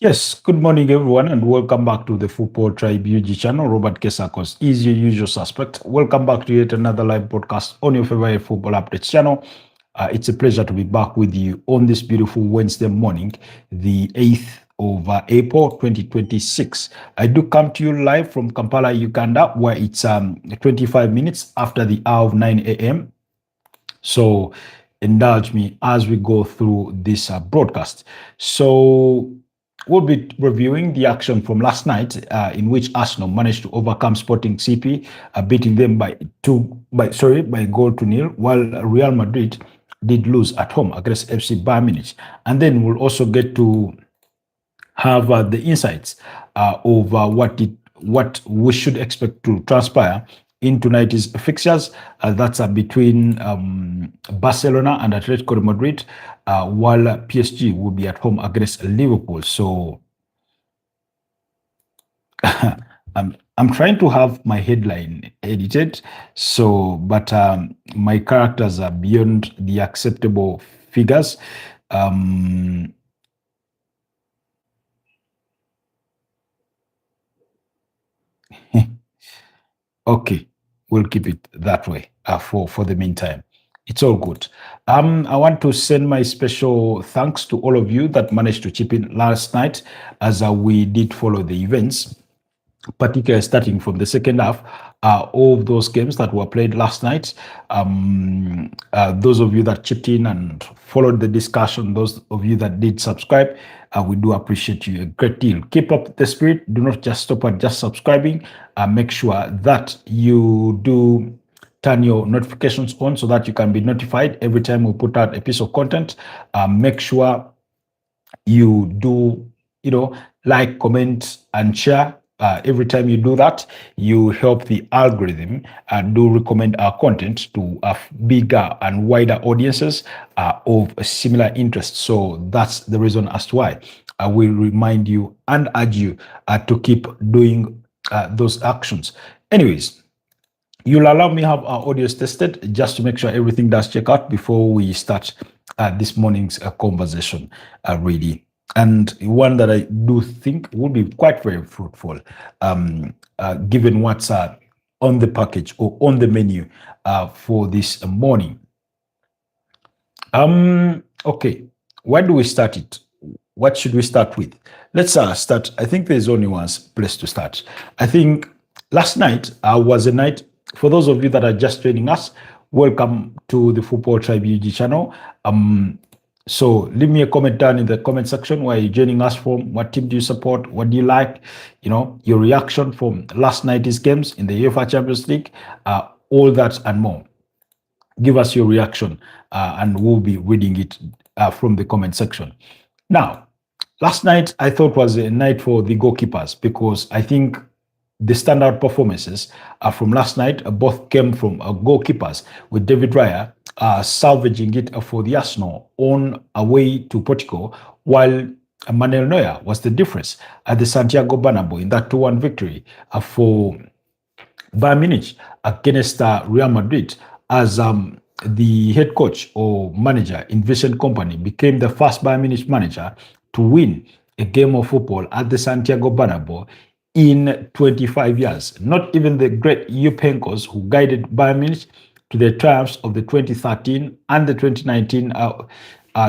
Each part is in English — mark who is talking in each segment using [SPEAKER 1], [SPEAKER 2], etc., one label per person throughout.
[SPEAKER 1] Yes, good morning, everyone, and welcome back to the Football Tribe UG channel. Robert Kesakos is your usual suspect. Welcome back to yet another live broadcast on your favorite football updates channel. It's a pleasure to be back with you on this beautiful Wednesday morning, the 8th of April 2026. I do come to you live from Kampala, Uganda, where it's 25 minutes after the hour of 9 a.m. So indulge me as we go through this broadcast. So we'll be reviewing the action from last night, in which Arsenal managed to overcome Sporting CP, beating them by goal to nil, while Real Madrid did lose at home against FC Bayern Munich. And then we'll also get to have the insights over what we should expect to transpire in tonight's fixtures. That's between Barcelona and Atletico Madrid, while PSG will be at home against Liverpool. So I'm trying to have my headline edited, but my characters are beyond the acceptable figures. Okay, we'll keep it that way for the meantime. It's all good. I want to send my special thanks to all of you that managed to chip in last night as we did follow the events, particularly starting from the second half. All of those games that were played last night, those of you that chipped in and followed the discussion, those of you that did subscribe, we do appreciate you a great deal. Keep up the spirit. Do not just stop at just subscribing. Make sure that you do turn your notifications on so that you can be notified every time we put out a piece of content. Make sure you do, like, comment, and share. Every time you do that, you help the algorithm do recommend our content to bigger and wider audiences of similar interests. So that's the reason as to why I will remind you and urge you to keep doing those actions. Anyways, you'll allow me have our audios tested just to make sure everything does check out before we start this morning's conversation really. And one that I do think will be quite very fruitful, given what's on the package or on the menu for this morning. Okay, where do we start it? What should we start with? Let's start. I think there's only one place to start. I think last night was a night, for those of you that are just joining us, welcome to the Football Tribe UG channel. So leave me a comment down in the comment section where you're joining us from. What team do you support? What do you like? Your reaction from last night's games in the UEFA Champions League, all that and more. Give us your reaction and we'll be reading it from the comment section. Now, last night I thought was a night for the goalkeepers because I think the standout performances from last night both came from goalkeepers, with David Raya salvaging it for the Arsenal on away to Portugal, while Manuel Neuer was the difference at the Santiago Bernabeu in that 2-1 victory for Bayern Munich against Real Madrid, as the head coach or manager in Vincent Kompany became the first Bayern Munich manager to win a game of football at the Santiago Bernabeu in 25 years. Not even the great Jupp Heynckes, who guided Bayern Munich to the triumphs of the 2013 and the 2019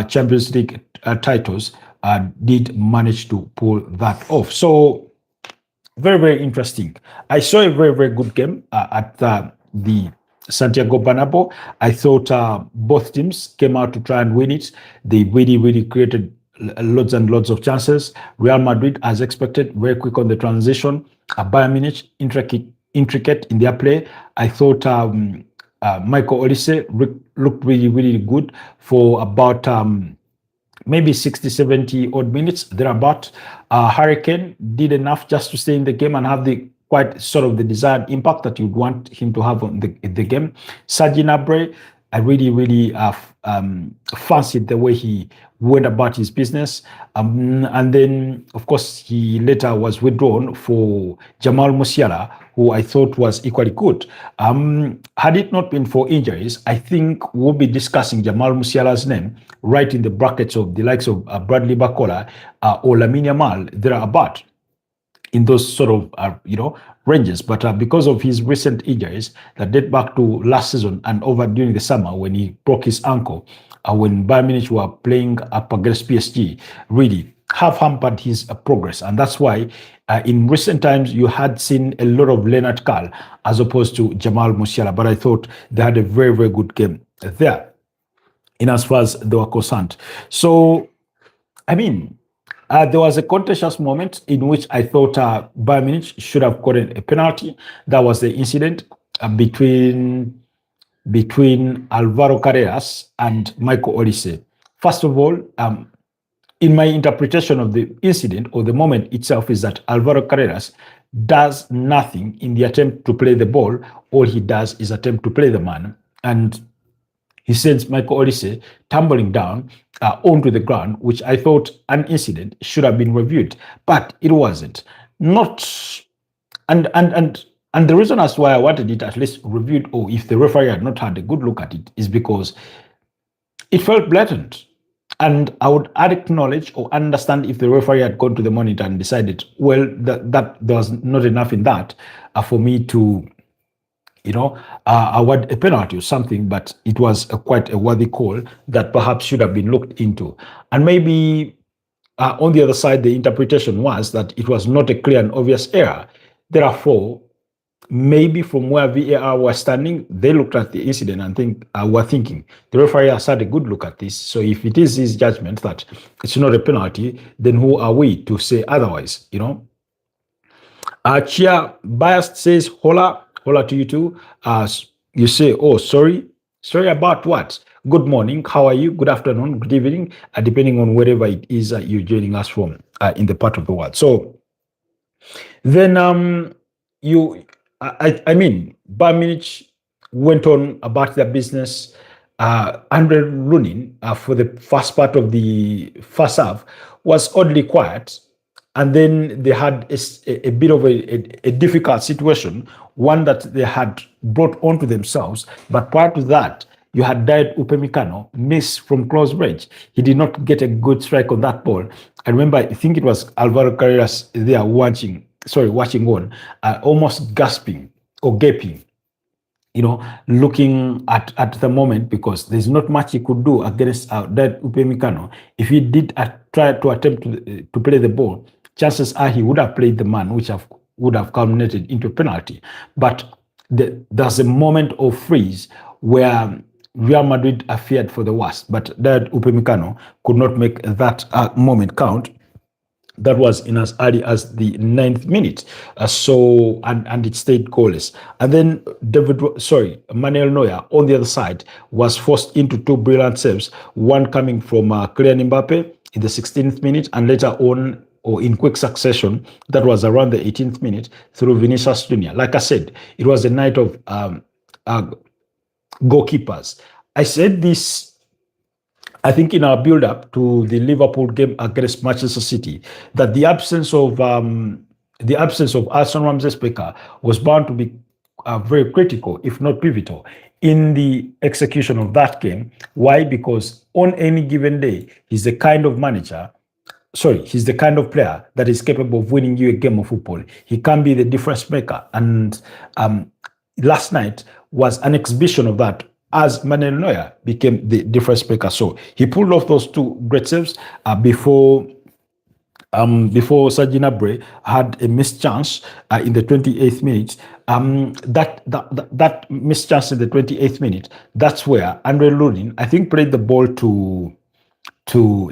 [SPEAKER 1] Champions League titles, did manage to pull that off. So very, very interesting. I saw a very, very good game at the Santiago Bernabeu. I thought both teams came out to try and win it. They really, really created lots and lots of chances. Real Madrid, as expected, very quick on the transition. Bayern Munich, intricate in their play. I thought Michael Olise looked really, really good for about maybe 60, 70 odd minutes, thereabout. Harry Kane did enough just to stay in the game and have the quite sort of the desired impact that you'd want him to have on the game. Serge Gnabry, I really, really fancied the way he went about his business. And then, of course, he later was withdrawn for Jamal Musiala, who I thought was equally good. Had it not been for injuries, I think we'll be discussing Jamal Musiala's name right in the brackets of the likes of Bradley Bacola or Lamine Yamal thereabout, in those sort of ranges. But because of his recent injuries that date back to last season and over during the summer when he broke his ankle, when Bayern Munich were playing up against PSG, really have hampered his progress. And that's why in recent times you had seen a lot of Leonard Karl as opposed to Jamal Musiala. But I thought they had a very, very good game there in as far as they were concerned. So, I mean, there was a contentious moment in which I thought Bayern Munich should have gotten a penalty. That was the incident between Alvaro Carreras and Michael Olise. First of all, in my interpretation of the incident or the moment itself is that Alvaro Carreras does nothing in the attempt to play the ball. All he does is attempt to play the man, and he sends Michael Olise tumbling down onto the ground, which I thought an incident should have been reviewed, but it wasn't. Not and the reason as why I wanted it at least reviewed, or if the referee had not had a good look at it, is because it felt blatant. And I would acknowledge or understand if the referee had gone to the monitor and decided, well, that there was not enough in that for me to award a penalty or something, but it was quite a worthy call that perhaps should have been looked into. And maybe on the other side, the interpretation was that it was not a clear and obvious error. Therefore, maybe from where VAR was standing, they looked at the incident and were thinking, the referee has had a good look at this. So if it is his judgment that it's not a penalty, then who are we to say otherwise, Chia Biased says, hola to you too. You say, oh, sorry about what? Good morning, how are you? Good afternoon, good evening, depending on wherever it is you're joining us from in the part of the world. So then I mean, Bayern Munich went on about their business. Andre Lunin, for the first part of the first half, was oddly quiet. And then they had a bit of a difficult situation, one that they had brought onto themselves. But prior to that, you had Diet Upamecano miss from close range. He did not get a good strike on that ball. I remember, I think it was Alvaro Carreras there watching on, almost gasping or gaping, looking at the moment, because there's not much he could do against that Upamecano. If he did try to attempt to play the ball, chances are he would have played the man, which would have culminated into a penalty. But there's a moment of freeze where Real Madrid feared for the worst, but that Upamecano could not make that moment count. That was in as early as the 9th minute. And it stayed goalless. And then Manuel Neuer on the other side was forced into two brilliant saves, one coming from Kylian Mbappe in the 16th minute, and later on, or in quick succession, that was around the 18th minute, through Vinicius Junior. Like I said, it was a night of goalkeepers. I said this, I think, in our build-up to the Liverpool game against Manchester City, that the absence of Alison Ramsey-Specker was bound to be very critical, if not pivotal, in the execution of that game. Why? Because on any given day, he's the kind of player that is capable of winning you a game of football. He can be the difference maker. And last night was an exhibition of that, as Manuel Neuer became the difference maker. So he pulled off those two great saves before Serge Gnabry had a missed chance in the 28th minute. That missed chance in the 28th minute, that's where Andre Lunin, I think, played the ball to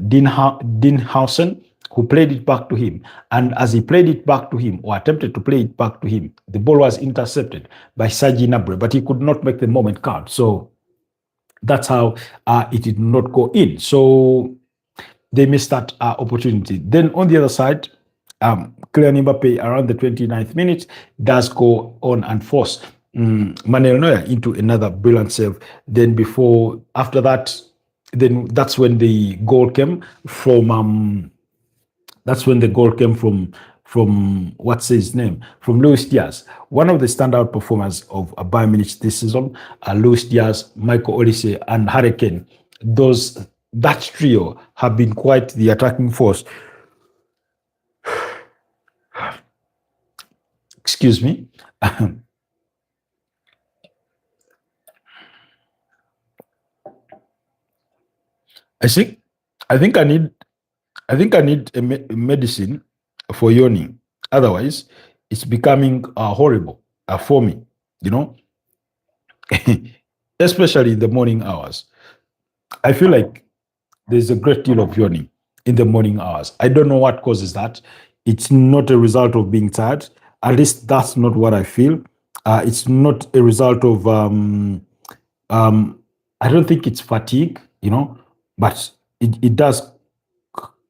[SPEAKER 1] Dinhausen, who played it back to him. And as he played it back to him, or attempted to play it back to him, the ball was intercepted by Serge Gnabry, but he could not make the moment count. So that's how it did not go in. So they missed that opportunity. Then on the other side, Kylian Mbappe, around the 29th minute, does go on and force Manuel Neuer into another brilliant save. Then after that, then that's when the goal came from. That's when the goal came from what's his name, from Luis Diaz, one of the standout performers of Bayern Munich this season. Luis Diaz, Michael Olise, and Harry Kane. That trio have been quite the attacking force. Excuse me. I think I think I need a medicine for yawning. Otherwise, it's becoming horrible for me. You know, especially in the morning hours. I feel like there's a great deal of yawning in the morning hours. I don't know what causes that. It's not a result of being tired. At least that's not what I feel. It's not a result of. I don't think it's fatigue, but it does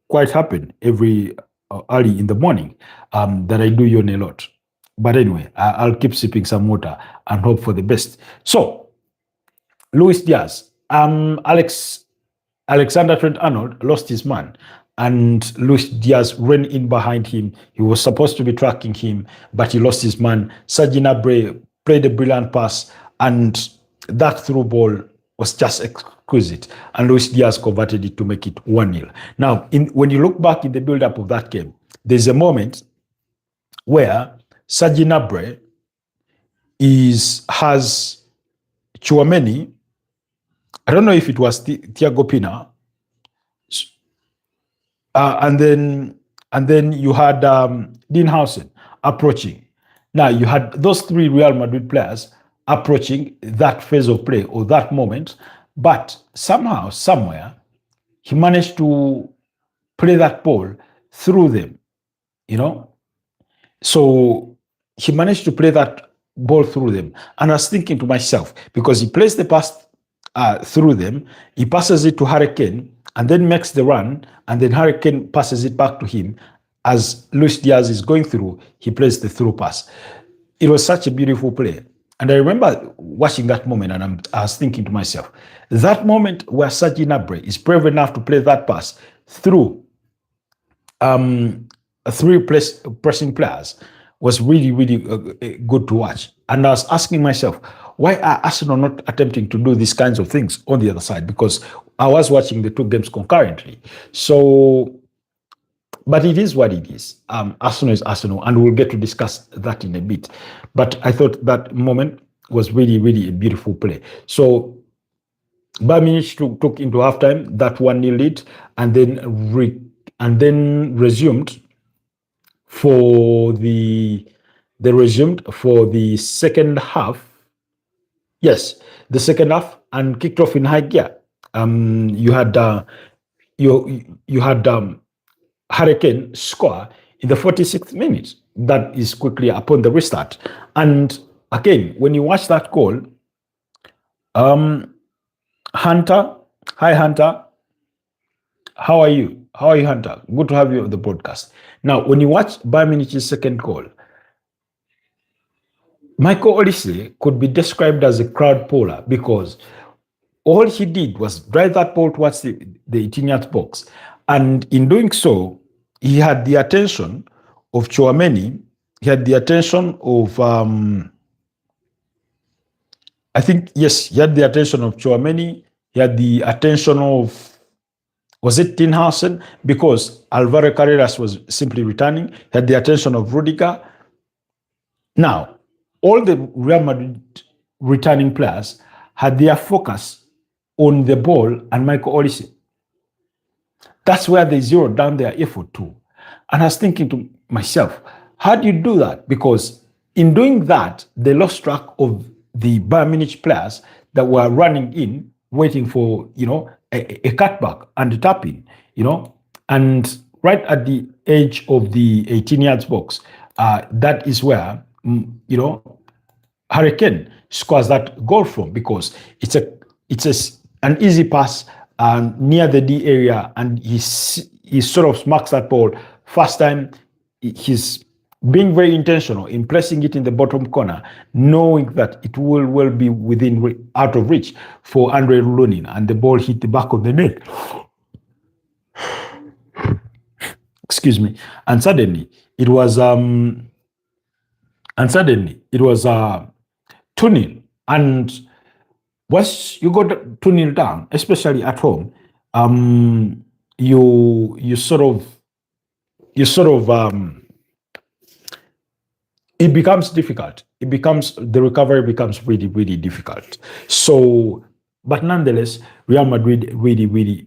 [SPEAKER 1] quite happen every early in the morning that I do yawn a lot. But anyway, I'll keep sipping some water and hope for the best. So, Luis Diaz, Alexander Trent Arnold lost his man, and Luis Diaz ran in behind him. He was supposed to be tracking him, but he lost his man. Serge Gnabry played a brilliant pass, and that through ball was just exquisite. And Luis Diaz converted it to make it 1-0. Now, when you look back in the build-up of that game, there's a moment where Serge Gnabry has Tchouaméni. I don't know if it was Thiago Pina, and then you had Dean Howson approaching. Now you had those three Real Madrid players approaching that phase of play or that moment, but somehow, somewhere, he managed to play that ball through them. So he managed to play that ball through them, and I was thinking to myself, because he plays the pass through them, he passes it to Harry Kane, and then makes the run, and then Harry Kane passes it back to him. As Luis Diaz is going through, he plays the through pass. It was such a beautiful play. And I remember watching that moment, and I was thinking to myself, that moment where Serge Gnabry is brave enough to play that pass through three pressing players was really, really good to watch. And I was asking myself, why are Arsenal not attempting to do these kinds of things on the other side? Because I was watching the two games concurrently. So, but it is what it is. Arsenal is Arsenal, and we'll get to discuss that in a bit. But I thought that moment was really, really a beautiful play. So, Bayern Munich took into halftime that 1-0 lead, and then resumed for the second half. Yes, the second half, and kicked off in high gear. You had Harry Kane score in the 46th minute. That is quickly upon the restart. And again, when you watch that goal, Hunter, hi Hunter, how are you? How are you, Hunter? Good to have you on the broadcast. Now, when you watch Bayern Munich's second goal, Michael Olise could be described as a crowd puller, because all he did was drive that ball towards the 18-yard box. And in doing so, he had the attention of Tchouaméni. He had the attention of, he had the attention of Tchouaméni. He had the attention of, was it Dean Howson? Because Alvaro Carreras was simply returning. He had the attention of Rudiger. Now, all the Real Madrid returning players had their focus on the ball and Michael Olise. That's where they zeroed down their effort to. And I was thinking to myself, how do you do that? Because in doing that, they lost track of the Bayern Munich players that were running in, waiting for, a cutback and a tap-in, And right at the edge of the 18-yard box, that is where, Harry Kane scores that goal from, because it's an easy pass near the D area, and he sort of smacks that ball. First time, his being very intentional in placing it in the bottom corner, knowing that it will well be within out of reach for Andre Lunin, and the ball hit the back of the net. Excuse me. And suddenly it was 2-0. And once you got 2-0 down, especially at home, you sort of it becomes difficult. The recovery becomes really, really difficult. So, but nonetheless, Real Madrid really,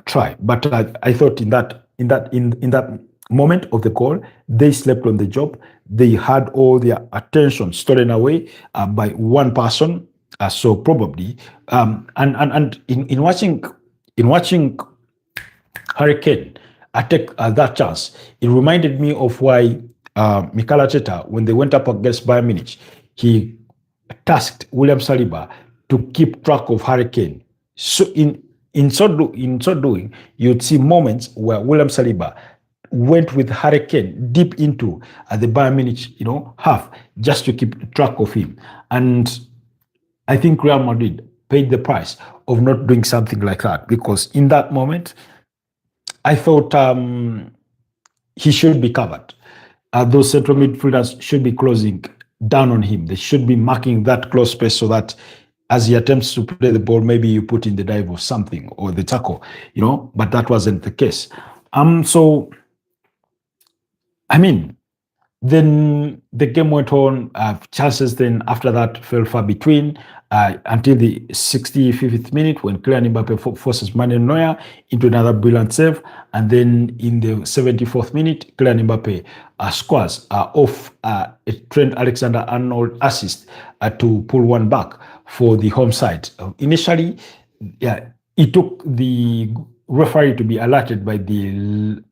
[SPEAKER 1] try. But I thought in that moment of the goal, they slept on the job. They had all their attention stolen away by one person. So probably, and in watching Harry Kane take that chance, it reminded me of why Mikel Arteta, when they went up against Bayern Munich, he tasked William Saliba to keep track of Harry Kane. So in so doing, you'd see moments where William Saliba went with Harry Kane deep into the Bayern Munich, half, just to keep track of him. And I think Real Madrid paid the price of not doing something like that, because in that moment, I thought he should be covered. Those central midfielders should be closing down on him. They should be marking that close space so that as he attempts to play the ball, maybe you put in the dive or something, or the tackle, but that wasn't the case. So, I mean, then the game went on. Chances then after that fell far between until the 65th minute, when Kylian Mbappe forces Manuel Neuer into another brilliant save. And then in the 74th minute, Kylian Mbappe scores off a Trent Alexander-Arnold assist to pull one back for the home side. Initially, it took the referee to be alerted by the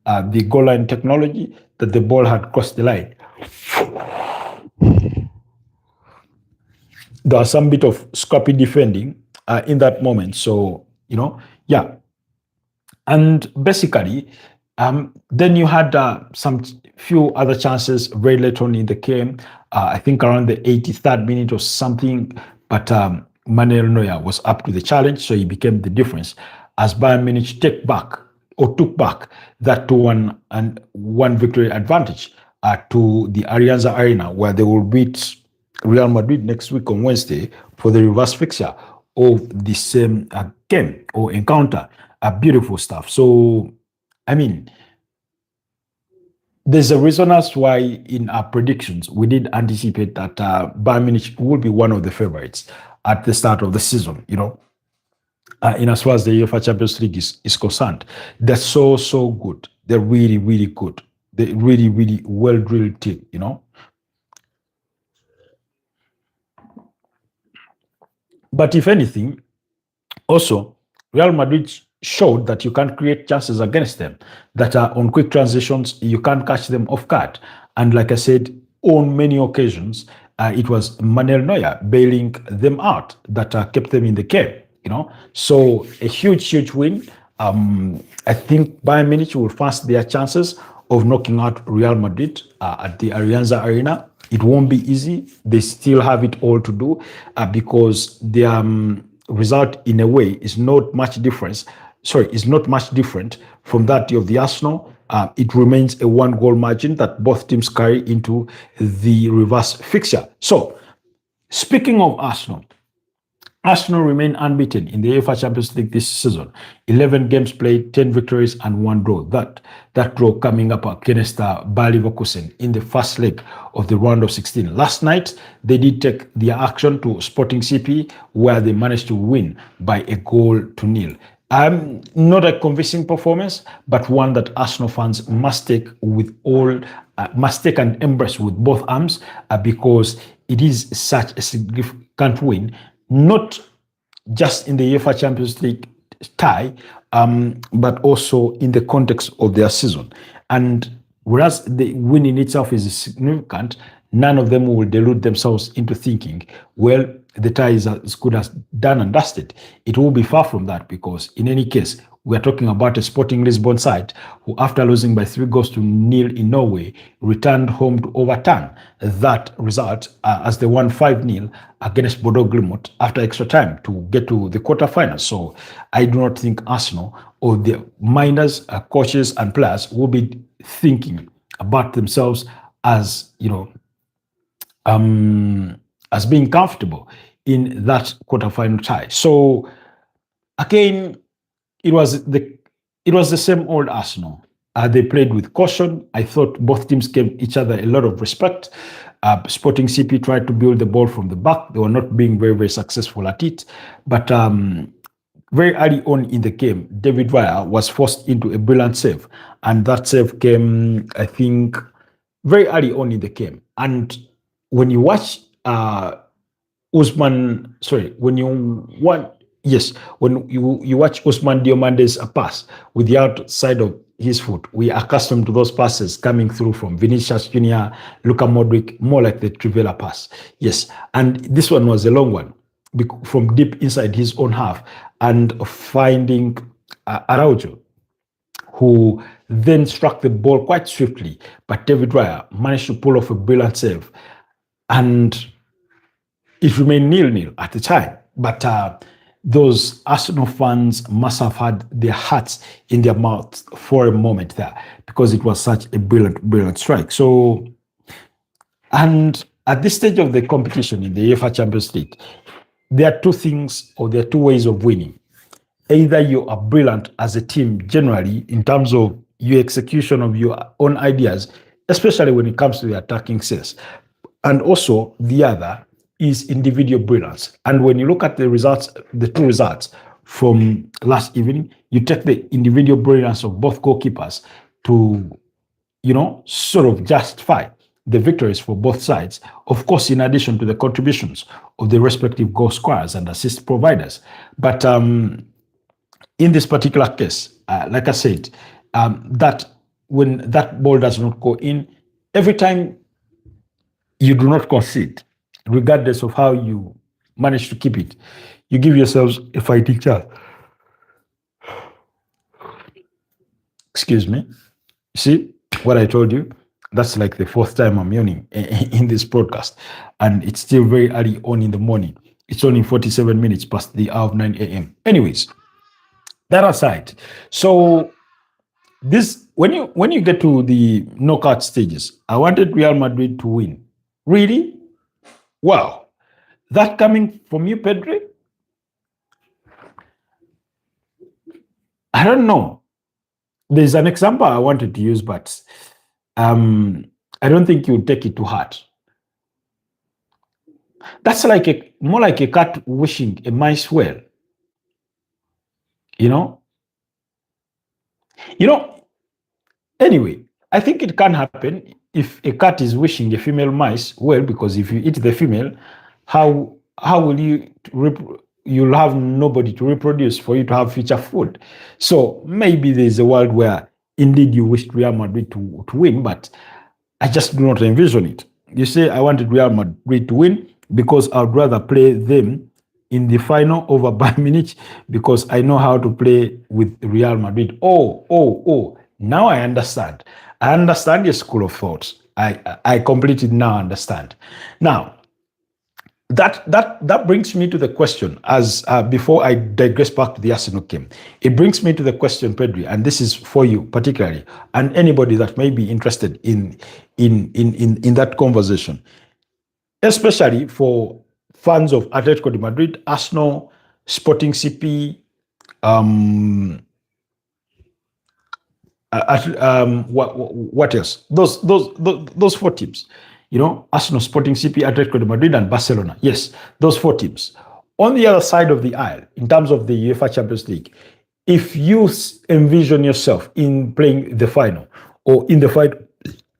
[SPEAKER 1] goal line technology that the ball had crossed the line. There was some bit of scrappy defending in that moment. So, And basically, then you had some few other chances very late on in the game. I think around the 83rd minute or something. But Manuel Neuer was up to the challenge, so he became the difference as Bayern Munich took back that 2-1 victory advantage to the Allianz Arena, where they will beat Real Madrid next week on Wednesday for the reverse fixture of the same game or encounter. Beautiful stuff. So, I mean, there's a reason as why in our predictions we did anticipate that Bayern Munich will be one of the favorites at the start of the season, in as far as the UEFA Champions League is concerned. They're so good. They're really, really good. They're really, really well-drilled team, But if anything, also, Real Madrid showed that you can create chances against them that are on quick transitions. You can't catch them off guard. And like I said, on many occasions, it was Manuel Neuer bailing them out that kept them in the game, So a huge win. I think Bayern Munich will fast their chances of knocking out Real Madrid at the Allianz Arena. It won't be easy. They still have it all to do because their result, in a way, is not much different from that of the Arsenal. It remains a 1-goal margin that both teams carry into the reverse fixture. So, speaking of Arsenal remain unbeaten in the UEFA Champions League this season. 11 games played, 10 victories and 1 draw. That draw coming up against Bayer Leverkusen in the first leg of the round of 16. Last night, they did take their action to Sporting CP, where they managed to win by 1-0. Not a convincing performance, but one that Arsenal fans must take and embrace with both arms because it is such a significant win. Not just in the UEFA Champions League tie, but also in the context of their season. And whereas the win in itself is significant, none of them will delude themselves into thinking, well, the tie is as good as done and dusted. It will be far from that because, in any case, We are talking about a Sporting Lisbon side who, after losing by 3-0 in Norway, returned home to overturn that result as they won 5-0 against Bodo Glimt after extra time to get to the quarterfinals. So I do not think Arsenal or the miners, coaches and players will be thinking about themselves as, as being comfortable in that quarterfinal tie. So again, it was the same old Arsenal. They played with caution. I thought both teams gave each other a lot of respect. Sporting CP tried to build the ball from the back. They were not being very, very successful at it. But very early on in the game, David Raya was forced into a brilliant save. And that save came, I think, very early on in the game. And when you watch when you watch Usman Diomande's pass with the outside of his foot, we are accustomed to those passes coming through from Vinicius Junior, Luka Modric, more like the Trivela pass. Yes, and this one was a long one from deep inside his own half and finding Araujo, who then struck the ball quite swiftly, but David Raya managed to pull off a brilliant save. And it remained 0-0 at the time. But those Arsenal fans must have had their hearts in their mouths for a moment there because it was such a brilliant, brilliant strike. So, and at this stage of the competition in the UEFA Champions League, there are two ways of winning. Either you are brilliant as a team generally in terms of your execution of your own ideas, especially when it comes to the attacking sense. And also the other is individual brilliance. And when you look at the results, the two results from last evening, you take the individual brilliance of both goalkeepers to, sort of justify the victories for both sides. Of course, in addition to the contributions of the respective goal scorers and assist providers. But in this particular case, like I said, that when that ball does not go in, every time you do not concede, regardless of how you manage to keep it, you give yourselves a fighting chance. Excuse me. See what I told you? That's like the fourth time I'm yawning in this broadcast. And it's still very early on in the morning. It's only 47 minutes past the hour of 9 a.m. Anyways, that aside. So this when you get to the knockout stages, I wanted Real Madrid to win. Really? Wow, that coming from you, Pedri? I don't know. There's an example I wanted to use, but I don't think you'll take it to heart. That's more like a cat wishing a mice well. Anyway, I think it can happen if a cat is wishing a female mice well, because if you eat the female, how will you'll have nobody to reproduce for you to have future food. So maybe there's a world where indeed you wished Real Madrid to win, but I just do not envision it. You say I wanted Real Madrid to win because I'd rather play them in the final over Bayern Munich because I know how to play with Real Madrid. Oh. Now I understand. I understand your school of thought. I completely now understand. Now, that brings me to the question, as before I digress back to the Arsenal game, it brings me to the question, Pedri, and this is for you particularly, and anybody that may be interested in that conversation, especially for fans of Atletico de Madrid, Arsenal, Sporting CP, what else? Those four teams, Arsenal, Sporting CP, Atletico de Madrid, and Barcelona. Yes, those four teams. On the other side of the aisle, in terms of the UEFA Champions League, if you envision yourself in playing the final or in the fight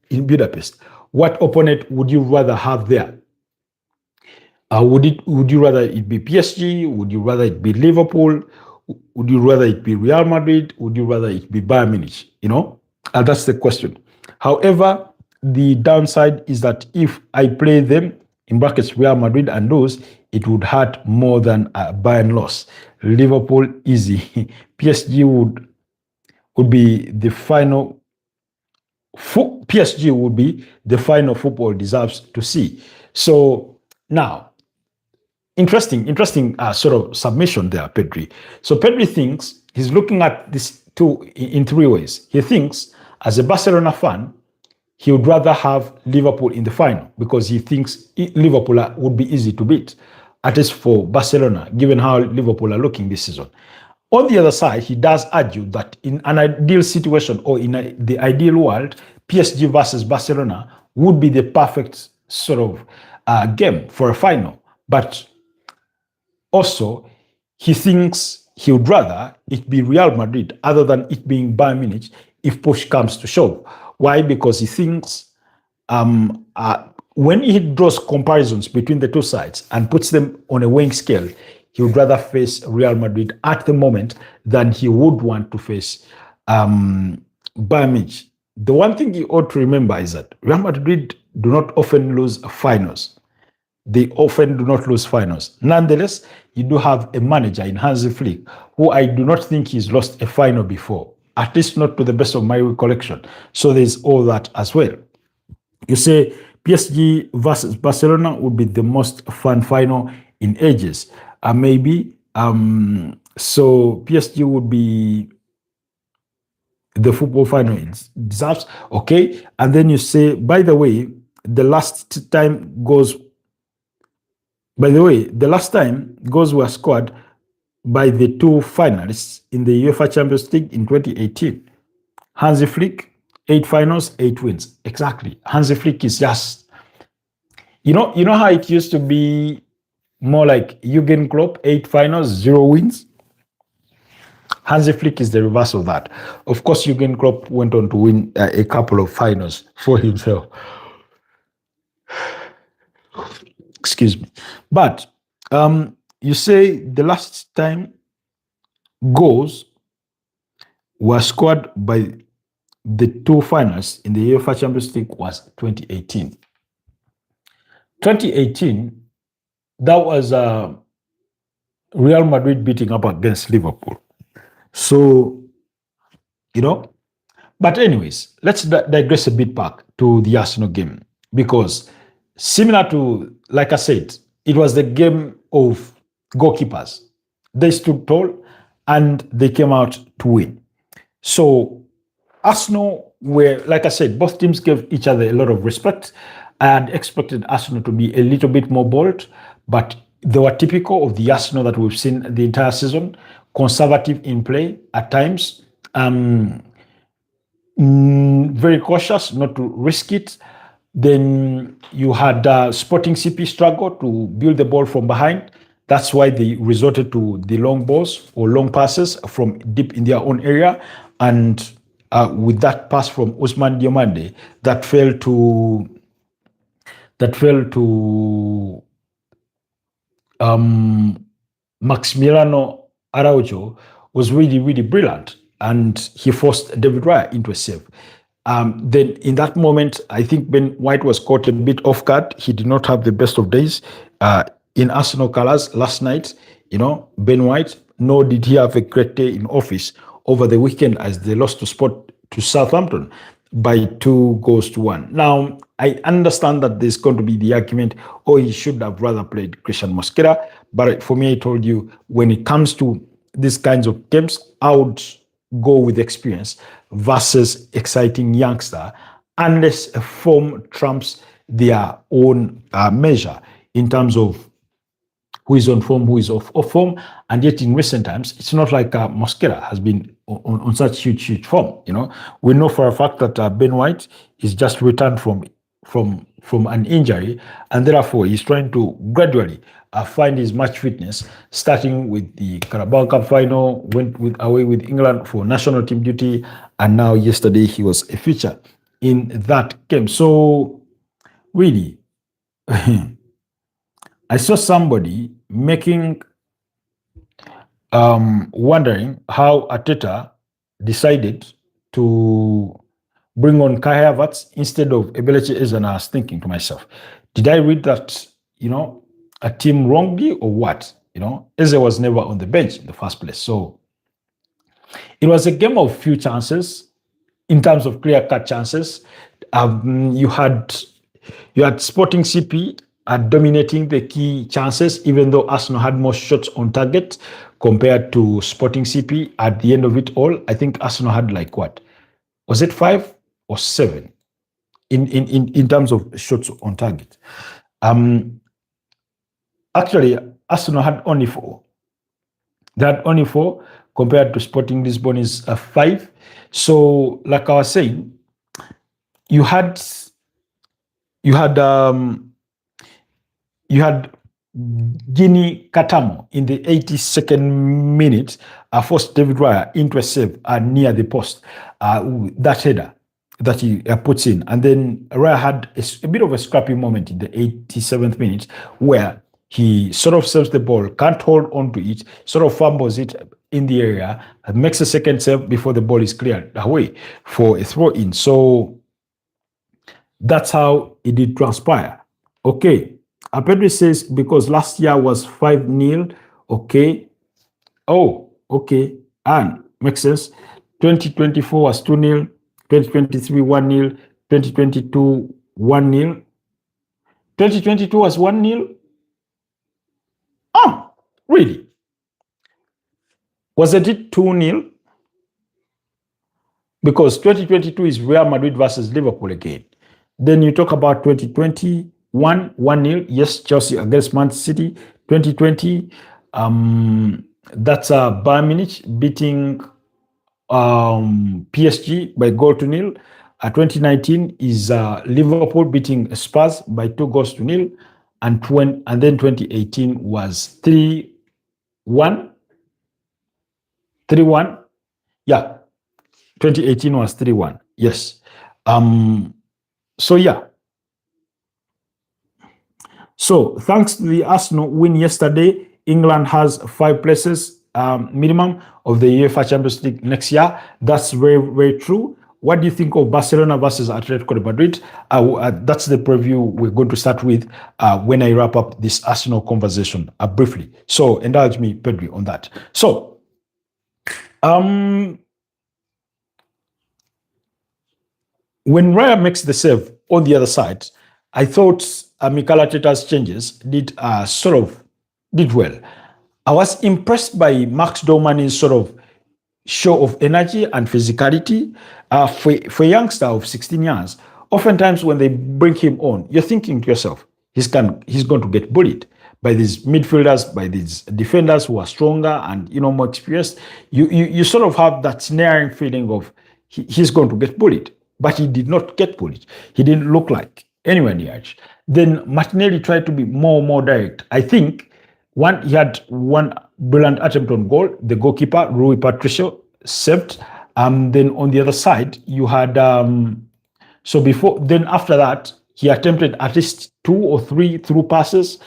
[SPEAKER 1] in Budapest, what opponent would you rather have there? Would you rather it be PSG? Would you rather it be Liverpool? Would you rather it be Real Madrid? Would you rather it be Bayern Munich? That's the question. However, the downside is that if I play them, in brackets Real Madrid, and lose, it would hurt more than a Bayern loss. Liverpool easy. PSG would be the final. PSG would be the final football deserves to see. So now, interesting sort of submission there, Pedri. So Pedri thinks he's looking at this in three ways. He thinks, as a Barcelona fan, he would rather have Liverpool in the final because he thinks Liverpool would be easy to beat, at least for Barcelona, given how Liverpool are looking this season. On the other side, he does argue that in an ideal situation or in the ideal world, PSG versus Barcelona would be the perfect sort of game for a final. But also, he thinks he would rather it be Real Madrid other than it being Bayern Munich if push comes to shove. Why? Because he thinks when he draws comparisons between the two sides and puts them on a weighing scale, he would rather face Real Madrid at the moment than he would want to face Bayern Munich. The one thing you ought to remember is that Real Madrid do not often lose finals. They often do not lose finals. Nonetheless, you do have a manager in Hansi Flick who I do not think he's lost a final before, at least not to the best of my recollection. So there's all that as well. You say PSG versus Barcelona would be the most fun final in ages. Maybe. So PSG would be the football final it deserves. Okay. And then you say, by the way, the last time goals were scored by the two finalists in the UEFA Champions League in 2018. Hansi Flick, 8 finals, 8 wins. Exactly. Hansi Flick is just, you know how it used to be more like Jurgen Klopp, 8 finals, 0 wins. Hansi Flick is the reverse of that. Of course, Jurgen Klopp went on to win a couple of finals for himself. Excuse me. But you say the last time goals were scored by the two finals in the UEFA Champions League was 2018. 2018, that was Real Madrid beating up against Liverpool. So, but anyways, let's digress a bit back to the Arsenal game because similar to, like I said, it was the game of goalkeepers. They stood tall and they came out to win. So Arsenal were, like I said, both teams gave each other a lot of respect. I had expected Arsenal to be a little bit more bold, but they were typical of the Arsenal that we've seen the entire season, conservative in play at times, very cautious not to risk it. Then you had Sporting CP struggle to build the ball from behind. That's why they resorted to the long balls or long passes from deep in their own area. And with that pass from Ousmane Diomande, that fell to Maximiliano Araujo was really, really brilliant. And he forced David Raya into a save. Then in that moment, I think Ben White was caught a bit off guard. He did not have the best of days in Arsenal colours last night. Ben White, nor did he have a great day in office over the weekend as they lost to Southampton by 2-1. Now, I understand that there's going to be the argument, he should have rather played Christian Mosquera. But for me, I told you, when it comes to these kinds of games, I would go with experience versus exciting youngster, unless a form trumps their own measure in terms of who is on form, who is off form. And yet in recent times, it's not like Mosquera has been on such huge form. We know for a fact that Ben White is just returned from an injury, and therefore he's trying to gradually find his match fitness, starting with the Carabao Cup final, went away with England for national team duty, and now yesterday he was a feature in that game. So really, I saw somebody making wondering how Arteta decided to bring on Kai Havertz instead of Eberechi Eze, and I was thinking to myself, did I read that, a team wrongly or what? Eze was never on the bench in the first place. So it was a game of few chances in terms of clear-cut chances. You had Sporting CP dominating the key chances, even though Arsenal had more shots on target compared to Sporting CP. At the end of it all, I think Arsenal had like what? Was it 5 or 7 in terms of shots on target? Actually, Arsenal had only 4. They had only 4 compared to Sporting Lisbon is 5. So, like I was saying, you had Guinea Katamo in the 82nd minute, forced David Raya into a save near the post. That header that he puts in. And then Raya had a bit of a scrappy moment in the 87th minute where he sort of saves the ball, can't hold on to it, sort of fumbles it in the area, and makes a second save before the ball is cleared away for a throw-in. So that's how it did transpire. Okay. Pedro says because last year was 5-0. Okay. Oh, okay. And makes sense. 2024 was 2-0. 2023 1-0. 2022 1-0. 2022 was 1-0. Oh, really? Was it 2-0? Because 2022 is Real Madrid versus Liverpool again. Then you talk about 2021, 1-0. Yes, Chelsea against Man City. 2020, that's Bayern Munich beating PSG by 0-0. 2019 is Liverpool beating Spurs by 2-0. And then 2018 was 3-1. 3-1. Yeah. 2018 was 3-1. Yes. So yeah. So thanks to the Arsenal win yesterday, England has 5 places minimum of the UEFA Champions League next year. That's very, very true. What do you think of Barcelona versus Atletico de Madrid? That's the preview we're going to start with when I wrap up this Arsenal conversation briefly. So indulge me, Pedri, on that. So, when Raya makes the save on the other side, I thought Mikel Arteta's changes did well. I was impressed by Max Dorman's sort of show of energy and physicality. For a youngster of 16 years, oftentimes when they bring him on, you're thinking to yourself, he's going to get bullied by these midfielders, by these defenders who are stronger and more experienced. You sort of have that snaring feeling of he's going to get bullied. But he did not get bullied. He didn't look like anywhere near it. Then Martinelli tried to be more direct. I think he had one brilliant attempt on goal. The goalkeeper, Rui Patricio, saved. Then on the other side, you had after that, he attempted at least 2 or 3 through passes,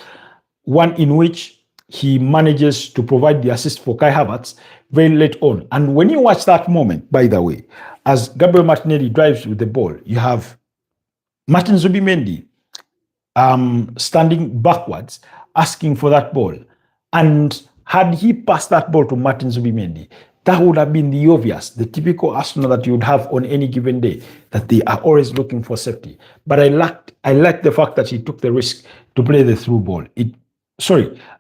[SPEAKER 1] one in which he manages to provide the assist for Kai Havertz very late on. And when you watch that moment, by the way, as Gabriel Martinelli drives with the ball, you have Martin Zubimendi standing backwards, asking for that ball. And had he passed that ball to Martin Zubimendi, that would have been the obvious, the typical Arsenal that you would have on any given day, that they are always looking for safety. But I liked the fact that he took the risk to play the through ball.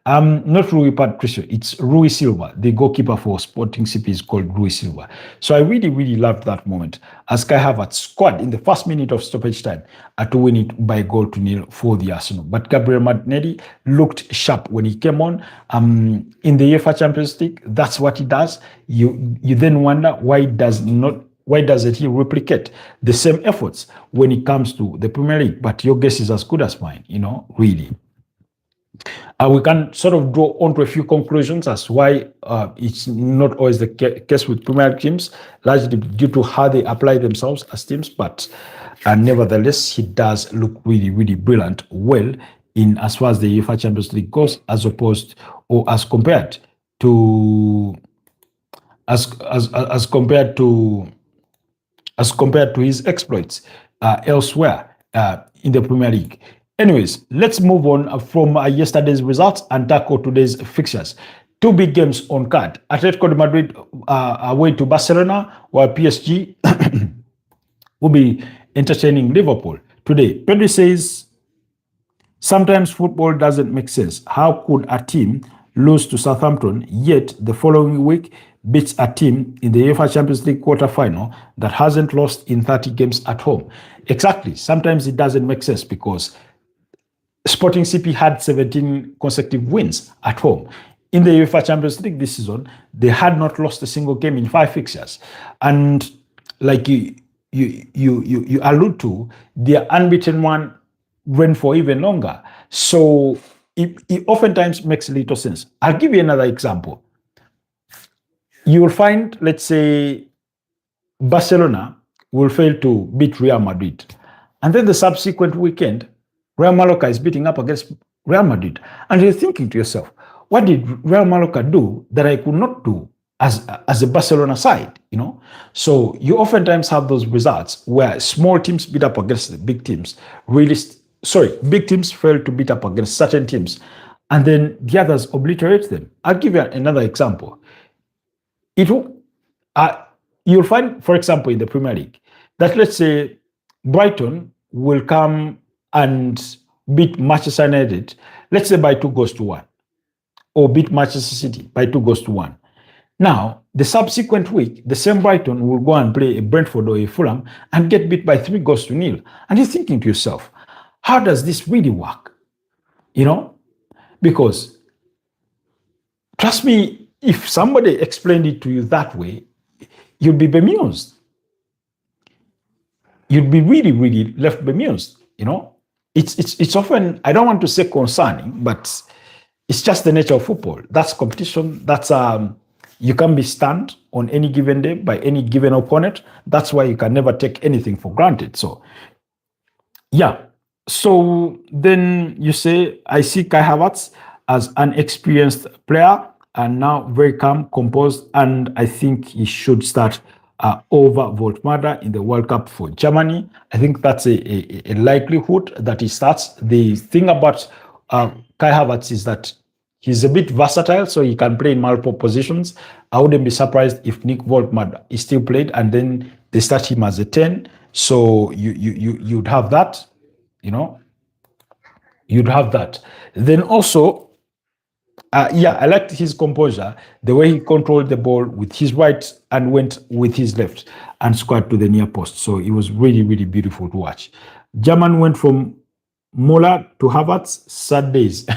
[SPEAKER 1] Not Rui Patricio, it's Rui Silva, the goalkeeper for Sporting CP is called Rui Silva. So I really, really loved that moment as Kai Havertz scored in the first minute of stoppage time to win it by 0-0 for the Arsenal. But Gabriel Martinelli looked sharp when he came on. In the UEFA Champions League, that's what he does. You then wonder why doesn't he replicate the same efforts when it comes to the Premier League? But your guess is as good as mine, really. We can sort of draw onto a few conclusions as why it's not always the case with Premier League teams, largely due to how they apply themselves as teams. But nevertheless, he does look really, really brilliant, well, in as far as the UEFA Champions League goes, as compared to his exploits elsewhere in the Premier League. Anyways, let's move on from yesterday's results and tackle today's fixtures. Two big games on card. Atletico de Madrid away to Barcelona, while PSG will be entertaining Liverpool. Today, Pedro says, sometimes football doesn't make sense. How could a team lose to Southampton, yet the following week beats a team in the UEFA Champions League quarter-final that hasn't lost in 30 games at home? Exactly. Sometimes it doesn't make sense because Sporting CP had 17 consecutive wins at home. In the UEFA Champions League this season, they had not lost a single game in 5 fixtures. And like you allude to, the unbeaten one ran for even longer. So it oftentimes makes little sense. I'll give you another example. You will find, let's say, Barcelona will fail to beat Real Madrid. And then the subsequent weekend, Real Mallorca is beating up against Real Madrid. And you're thinking to yourself, what did Real Mallorca do that I could not do as a Barcelona side? So you oftentimes have those results where small teams beat up against the big teams. Big teams fail to beat up against certain teams, and then the others obliterate them. I'll give you another example. You'll find, for example, in the Premier League, that let's say Brighton will come and beat Manchester United, let's say by 2-1, or beat Manchester City by 2-1. Now, the subsequent week, the same Brighton will go and play a Brentford or a Fulham and get beat by 3-0. And you're thinking to yourself, how does this really work? Because trust me, if somebody explained it to you that way, you'd be bemused. You'd be really, really left bemused. It's often, I don't want to say concerning, but it's just the nature of football. That's competition. That's you can be stunned on any given day by any given opponent. That's why you can never take anything for granted. So, yeah. So then you say, I see Kai Havertz as an experienced player and now very calm, composed, and I think he should start over Voltmada in the World Cup for Germany. I think that's a likelihood that he starts. The thing about Kai Havertz is that he's a bit versatile, so he can play in multiple positions. I wouldn't be surprised if Nick Voltmada is still played and then they start him as a 10. So you'd have that. You'd have that. Then also, I liked his composure, the way he controlled the ball with his right and went with his left and squared to the near post. So it was really, really beautiful to watch. German went from Muller to Havertz, sad days.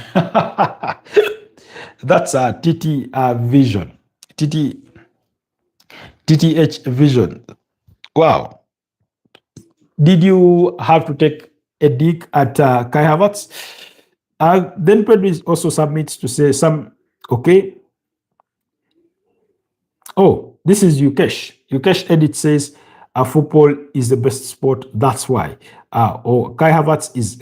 [SPEAKER 1] That's a TT vision. TTH vision. Wow. Did you have to take a dig at Kai Havertz? Then Pedro also submits to say okay. Oh, this is Yukesh. Yukesh edit says, football is the best sport, that's why. Kai Havertz is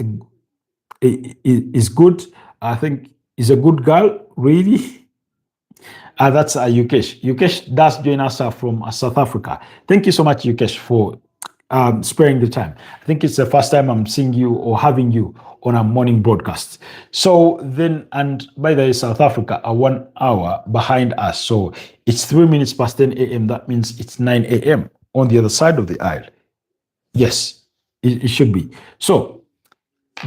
[SPEAKER 1] good. I think is a good girl, really. That's Yukesh. Yukesh does join us from South Africa. Thank you so much, Yukesh, for sparing the time. I think it's the first time I'm seeing you or having you on a morning broadcast. So then, and by the way, South Africa are 1 hour behind us. So it's 3 minutes past 10 a.m. That means it's 9 a.m. on the other side of the aisle. Yes, it should be. So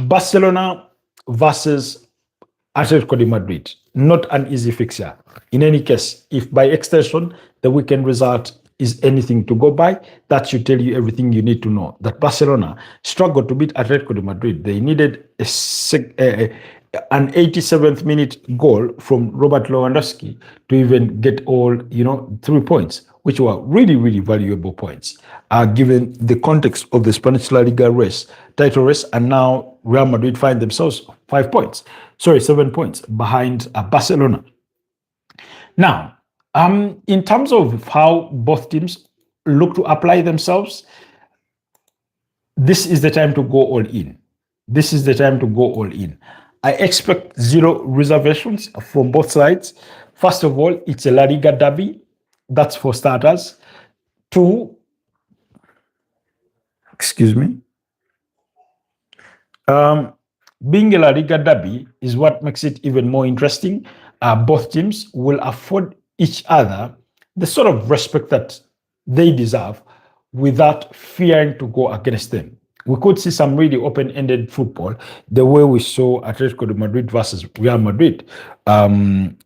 [SPEAKER 1] Barcelona versus Atletico de Madrid, not an easy fixture. In any case, if by extension the weekend result is anything to go by, that should tell you everything you need to know. That Barcelona struggled to beat Atletico de Madrid. They needed an 87th minute goal from Robert Lewandowski to even get all 3 points, which were really, really valuable points, given the context of the Spanish La Liga title race, and now Real Madrid find themselves 7 points behind Barcelona. Now, in terms of how both teams look to apply themselves, this is the time to go all in. This is the time to go all in. I expect 0 reservations from both sides. First of all, it's a La Liga derby. That's for starters. 2, excuse me. being a La Liga derby is what makes it even more interesting. Both teams will afford each other the sort of respect that they deserve without fearing to go against them. We could see some really open-ended football, the way we saw Atletico de Madrid versus Real Madrid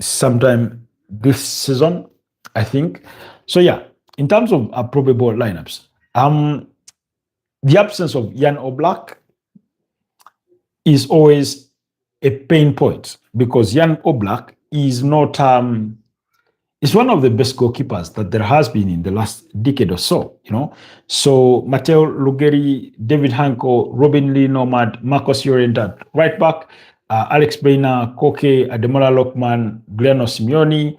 [SPEAKER 1] sometime this season, I think. So yeah, in terms of probable lineups, the absence of Jan Oblak is always a pain point because Jan Oblak is not is one of the best goalkeepers that there has been in the last decade or so. So Matteo Lugeri, David Hanko, Robin Lee Nomad, Marcos Llorente at right back, Alex Baina, Koke, Ademola Lookman, Giuliano Simeone,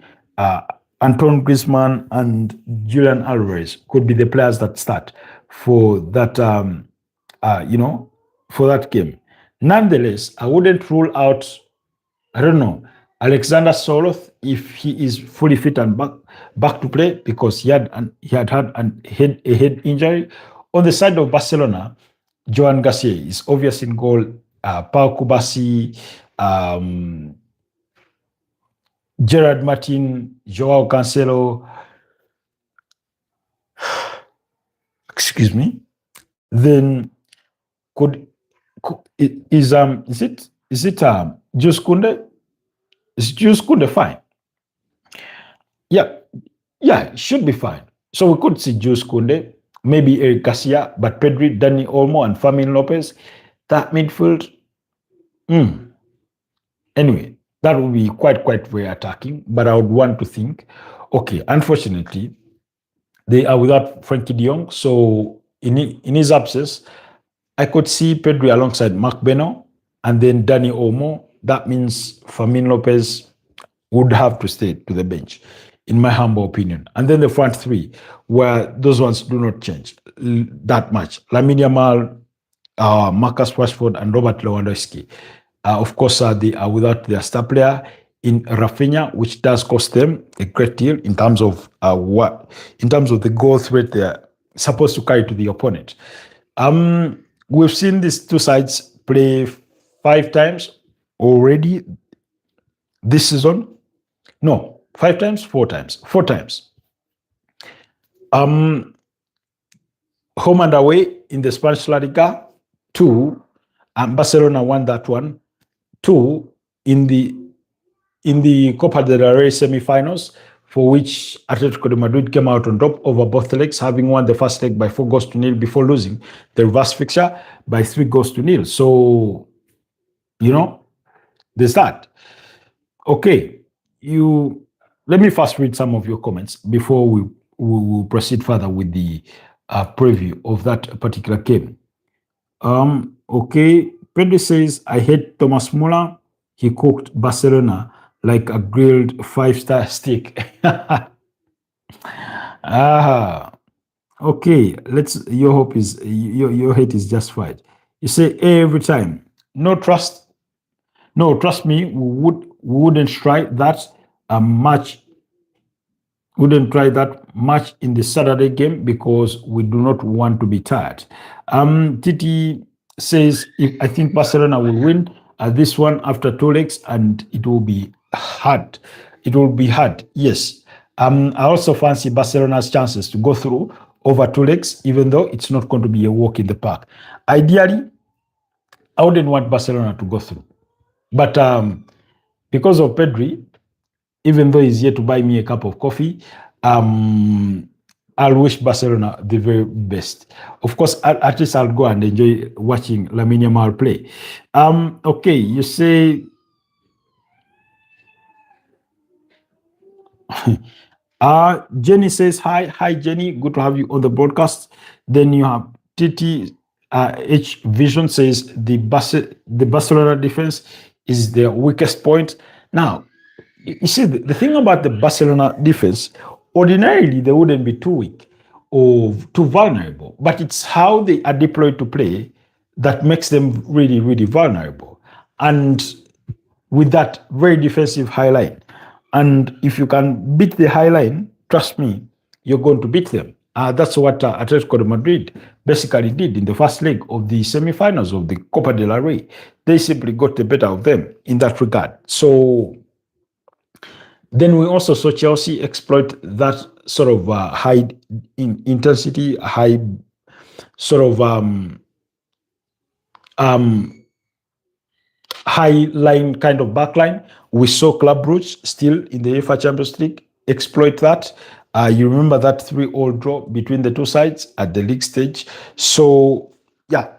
[SPEAKER 1] Anton Griezmann, and Julian Alvarez could be the players that start for that, for that game. Nonetheless, I wouldn't rule out, I don't know, Alexander Soloth, if he is fully fit and back to play, because he had a head injury. On the side of Barcelona, Joan Garcia is obvious in goal. Pau Kubasi, Gerard Martin, Joao Cancelo. Excuse me. Then is it Jules Koundé? Is Jules Koundé fine? Yeah, should be fine. So we could see Jules Koundé, maybe Eric Garcia, but Pedri, Dani Olmo, and Fermin Lopez. That midfield. Anyway, that would be quite very attacking. But I would want to think, okay, unfortunately, they are without Frankie de Jong. So in his absence, I could see Pedri alongside Marc Beno and then Dani Olmo. That means Fermin Lopez would have to stay to the bench, in my humble opinion. And then the front three, where those ones do not change that much. Lamine Yamal, Marcus Rashford, and Robert Lewandowski. Of course, they are without their star player in Rafinha, which does cost them a great deal in terms of the goal threat they're supposed to carry to the opponent. We've seen these two sides play 5 times already this season. No, 5 times, 4 times. 4 times. Home and away in the Spanish La Liga, 2. Barcelona won that one. 2 in the Copa del Rey semi-finals, for which Atletico de Madrid came out on top over both legs, having won the first leg by 4-0 before losing the reverse fixture by 3-0. So, there's that. Okay, let me first read some of your comments before we will proceed further with the preview of that particular game. Okay, Pedro says, I hate Thomas Muller. He cooked Barcelona like a grilled 5-star steak. Okay, your hate is justified. You say every time, trust me, we wouldn't try that much. Wouldn't try that much in the Saturday game because we do not want to be tired. Titi says, I think Barcelona will win this one after 2 legs, and it will be hard. It will be hard, yes. I also fancy Barcelona's chances to go through over 2 legs, even though it's not going to be a walk in the park. Ideally, I wouldn't want Barcelona to go through. But because of Pedri, even though he's here to buy me a cup of coffee, I'll wish Barcelona the very best. Of course, at least I'll go and enjoy watching Lamine Yamal play. Okay, you say... Jenny says, hi Jenny, good to have you on the broadcast. Then you have TT H Vision says the Barcelona defense is their weakest point. Now, you see, the thing about the Barcelona defense, ordinarily they wouldn't be too weak or too vulnerable, but it's how they are deployed to play that makes them really vulnerable. And with that very defensive high line, and if you can beat the high line, trust me, you're going to beat them. That's what Atletico de Madrid basically did in the first leg of the semi-finals of the Copa del Rey. They simply got the better of them in that regard. So then we also saw Chelsea exploit that sort of high intensity, high sort of um, high line kind of backline. We saw Club Brugge still in the UEFA Champions League exploit that. You remember that 3-all draw between the two sides at the league stage. So yeah,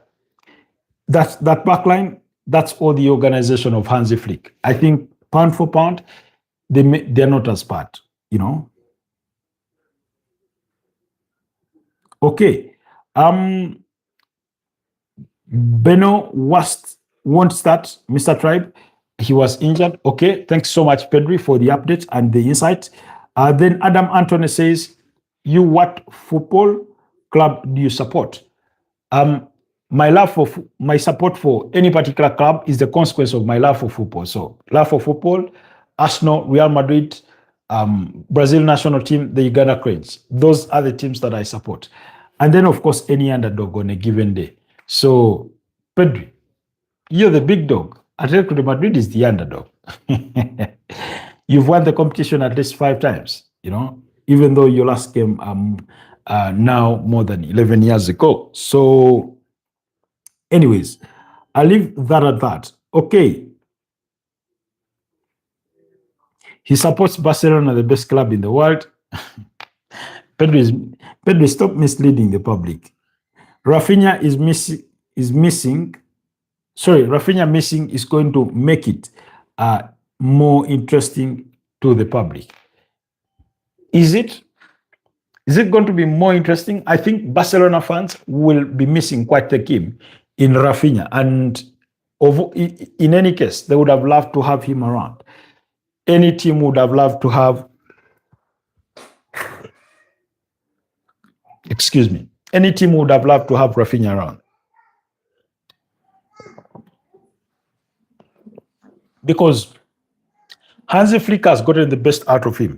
[SPEAKER 1] that backline, that's all the organization of Hansi Flick. I think pound for pound, they're not as bad, you know. Okay. Beno won't start, Mr. Tribe. He was injured. Okay. Thanks so much, Pedri, for the update and the insight. Then Adam Anthony says, you what football club do you support? My support for any particular club is the consequence of my love for football. So love for football, Arsenal, Real Madrid, Brazil national team, the Uganda Cranes. Those are the teams that I support. And then, of course, any underdog on a given day. So, Pedri, you're the big dog. Atletico de Madrid is the underdog. You've won the competition at least 5 times, you know, even though your last game now more than 11 years ago. So, anyways, I'll leave that at that. Okay. He supports Barcelona, the best club in the world. Pedro, stop misleading the public. Rafinha is missing. Sorry, Rafinha missing is going to make it more interesting to the public. Is it going to be more interesting? I think Barcelona fans will be missing quite the game in Rafinha. And in any case, they would have loved to have him around. Any team would have loved to have, any team would have loved to have Rafinha around. Because Hansi Flick has gotten the best out of him.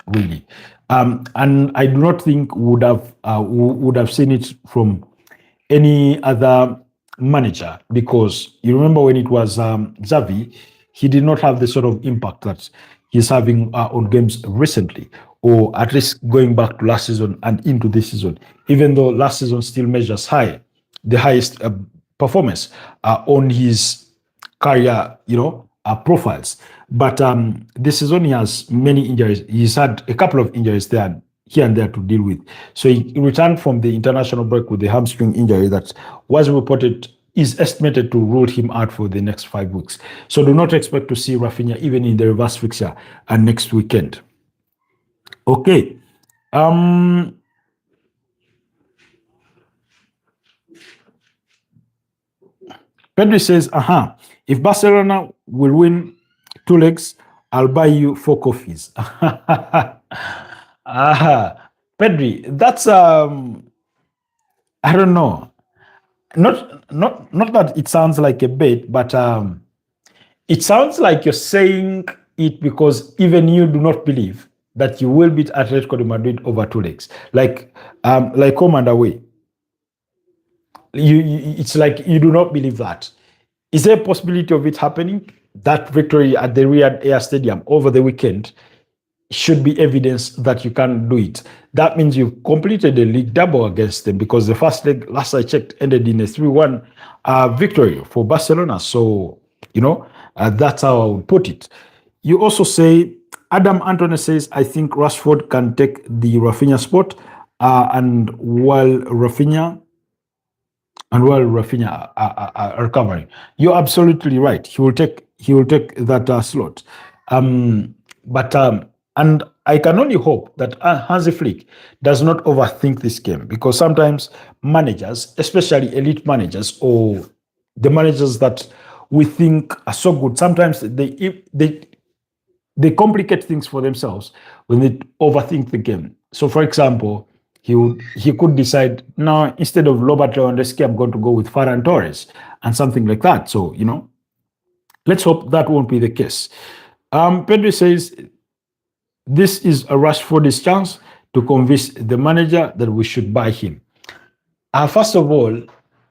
[SPEAKER 1] Really. And I do not think would have seen it from any other manager, because you remember when it was Xavi, he did not have the sort of impact that he's having on games recently, or at least going back to last season and into this season, even though last season still measures the highest performance on his career, profiles. But this season he has many injuries. He's had a couple of injuries there, here and there to deal with. So he returned from the international break with the hamstring injury that was reported, is estimated to rule him out for the next 5 weeks. So do not expect to see Rafinha even in the reverse fixture and next weekend. Okay. Pedri says, if Barcelona will win 2 legs, I'll buy you 4 coffees. Pedri, that's I don't know. Not that it sounds like a bait, but it sounds like you're saying it because even you do not believe that you will beat Atletico de Madrid over 2 legs, like home and away. It's like you do not believe that. Is there a possibility of it happening? That victory at the Riyadh Air Stadium over the weekend should be evidence that you can do it. That means you've completed a league double against them, because the first leg, last I checked, ended in a 3-1 victory for Barcelona. So, that's how I would put it. You also say, Adam Anthony says, I think Rashford can take the Rafinha spot, and while Rafinha are recovering. You're absolutely right. He will take that slot. And I can only hope that Hansi Flick does not overthink this game, because sometimes managers, especially elite managers or the managers that we think are so good, sometimes they complicate things for themselves when they overthink the game. So, for example, he could decide, no, instead of Robert Lewandowski, I'm going to go with Ferran Torres and something like that. So, let's hope that won't be the case. Pedro says, this is a Rashford's chance to convince the manager that we should buy him. First of all,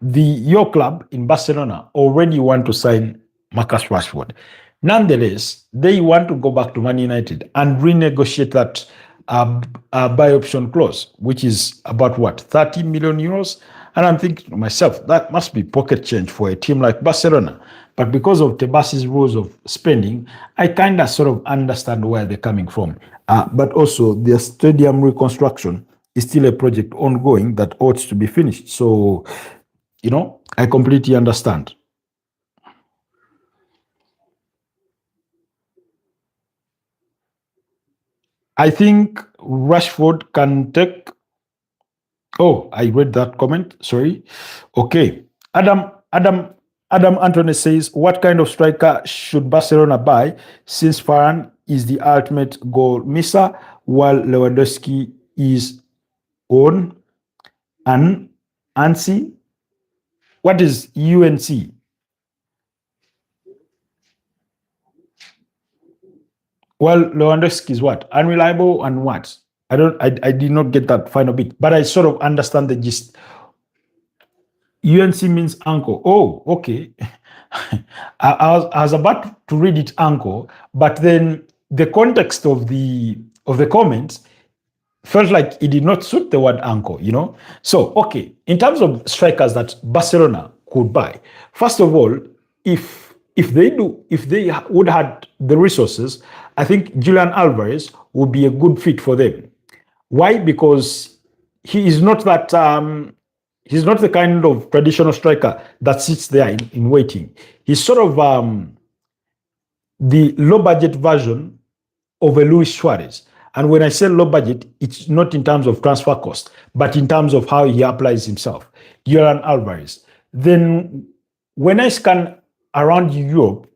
[SPEAKER 1] your club in Barcelona already want to sign Marcus Rashford. Nonetheless, they want to go back to Man United and renegotiate that buy option clause, which is about what, 30 million euros? And I'm thinking to myself, that must be pocket change for a team like Barcelona. But because of Tebas's rules of spending, I kind of sort of understand where they're coming from. But also, their stadium reconstruction is still a project ongoing that ought to be finished. So, I completely understand. I think Rashford can take. Oh, I read that comment. Sorry. Okay. Adam Anthony says, what kind of striker should Barcelona buy since Varane is the ultimate goal misser while Lewandowski is on and ANSI? What is UNC? Well, Lewandowski is what? Unreliable and what? I did not get that final bit, but I sort of understand the gist. UNC means uncle. Oh, okay. I was about to read it uncle, but then the context of the comments felt like it did not suit the word uncle, So, okay, in terms of strikers that Barcelona could buy, first of all, if they would have the resources, I think Julian Alvarez would be a good fit for them. Why? Because he is not that he's not the kind of traditional striker that sits there in waiting. He's sort of the low budget version of a Luis Suarez. And when I say low budget, it's not in terms of transfer cost, but in terms of how he applies himself. Julian Alvarez. Then when I scan around Europe,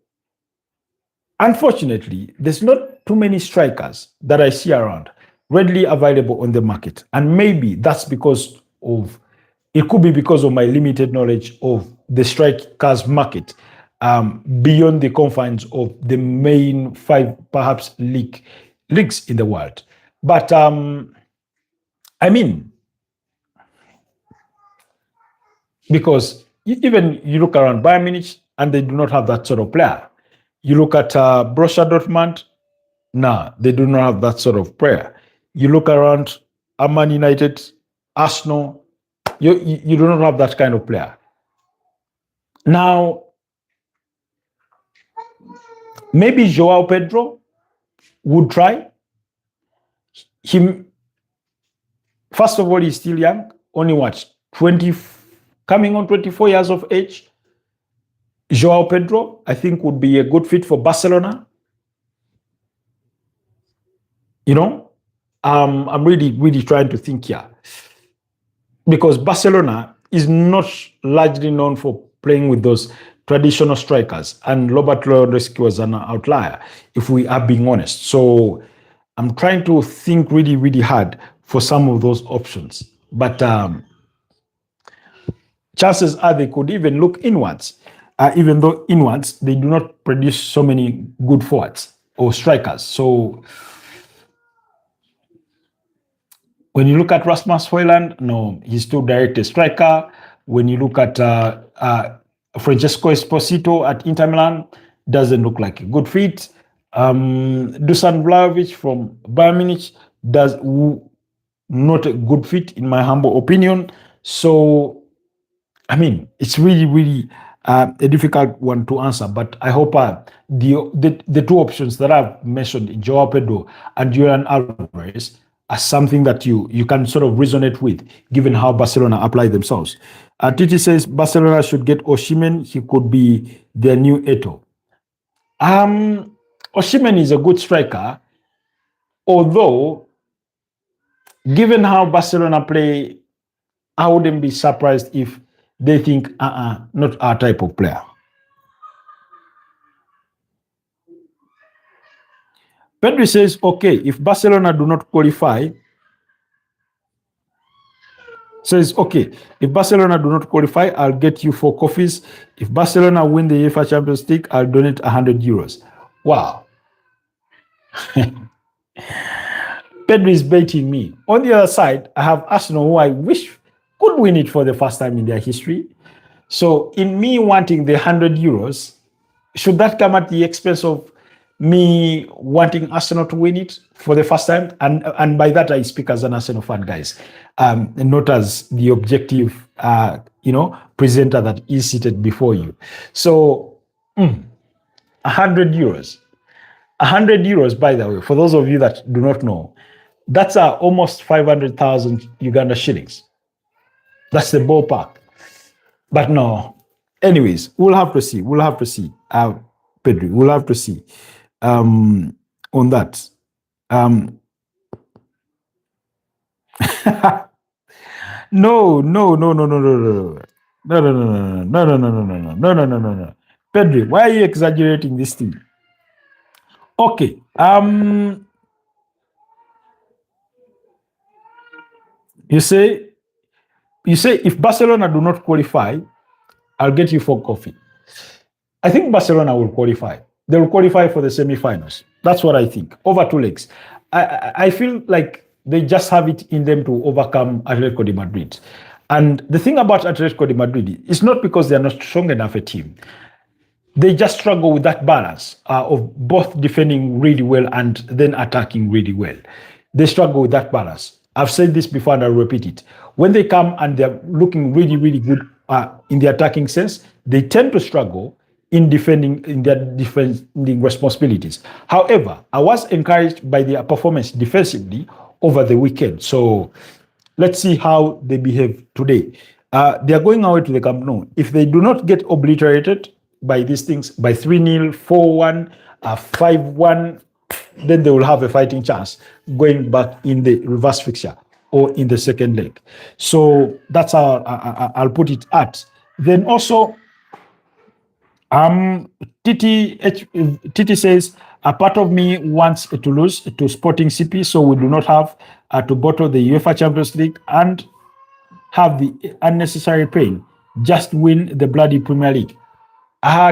[SPEAKER 1] unfortunately, there's not too many strikers that I see around readily available on the market. And maybe that's because of, it could be because of my limited knowledge of the strikers market beyond the confines of the main 5, perhaps, leagues in the world. But I mean, because even you look around Bayern Munich and they do not have that sort of player. You look at Borussia Dortmund, nah, they do not have that sort of player. You look around Man United, Arsenal, you do not have that kind of player. Now, maybe Joao Pedro would try. Him, first of all, he's still young, only what, 20, coming on 24 years of age. Joao Pedro, I think, would be a good fit for Barcelona. I'm really trying to think here. Because Barcelona is not largely known for playing with those traditional strikers. And Robert Lewandowski was an outlier, if we are being honest. So I'm trying to think really hard for some of those options. But chances are they could even look inwards, even though inwards they do not produce so many good forwards or strikers. So when you look at Rasmus Højlund, no, he's too direct a striker. When you look at Francesco Esposito at Inter Milan, doesn't look like a good fit. Dusan Vlahovic from Bayern Munich does not a good fit in my humble opinion. So, I mean, it's really a difficult one to answer. But I hope the two options that I've mentioned, Joao Pedro and Julian Alvarez, are something that you can sort of resonate with, given how Barcelona apply themselves. Titi says Barcelona should get Osimhen. He could be their new Eto'o. Osimhen is a good striker, although, given how Barcelona play, I wouldn't be surprised if they think, not our type of player. Pedri says, okay, if Barcelona do not qualify, if Barcelona do not qualify, I'll get you 4 coffees. If Barcelona win the UEFA Champions League, I'll donate 100 euros. Wow. Pedro is baiting me. On the other side, I have Arsenal, who I wish could win it for the first time in their history. So, in me wanting the €100, should that come at the expense of me wanting Arsenal to win it for the first time? And by that I speak as an Arsenal fan, guys, not as the objective, presenter that is seated before you. So, €100. €100, by the way, for those of you that do not know, that's almost 500,000 Uganda shillings. That's the ballpark. But no, anyways, we'll have to see. Pedro, we'll have to see on that. No. Pedro, why are you exaggerating this thing? Okay. You say if Barcelona do not qualify, I'll get you for coffee. I think Barcelona will qualify. They will qualify for the semi-finals. That's what I think. Over 2 legs. I feel like they just have it in them to overcome Atletico de Madrid. And the thing about Atletico de Madrid is not because they're not strong enough a team. They just struggle with that balance of both defending really well and then attacking really well. They struggle with that balance. I've said this before and I'll repeat it. When they come and they're looking really, really good in the attacking sense, they tend to struggle in their defending responsibilities. However, I was encouraged by their performance defensively over the weekend. So let's see how they behave today. They are going away to the Camp Nou. If they do not get obliterated by these things, by 3-0, 4-1, 5-1, then they will have a fighting chance going back in the reverse fixture or in the second leg. So that's how I'll put it at. Then also, Titi says, a part of me wants to lose to Sporting CP, so we do not have to bottle the UEFA Champions League and have the unnecessary pain. Just win the bloody Premier League.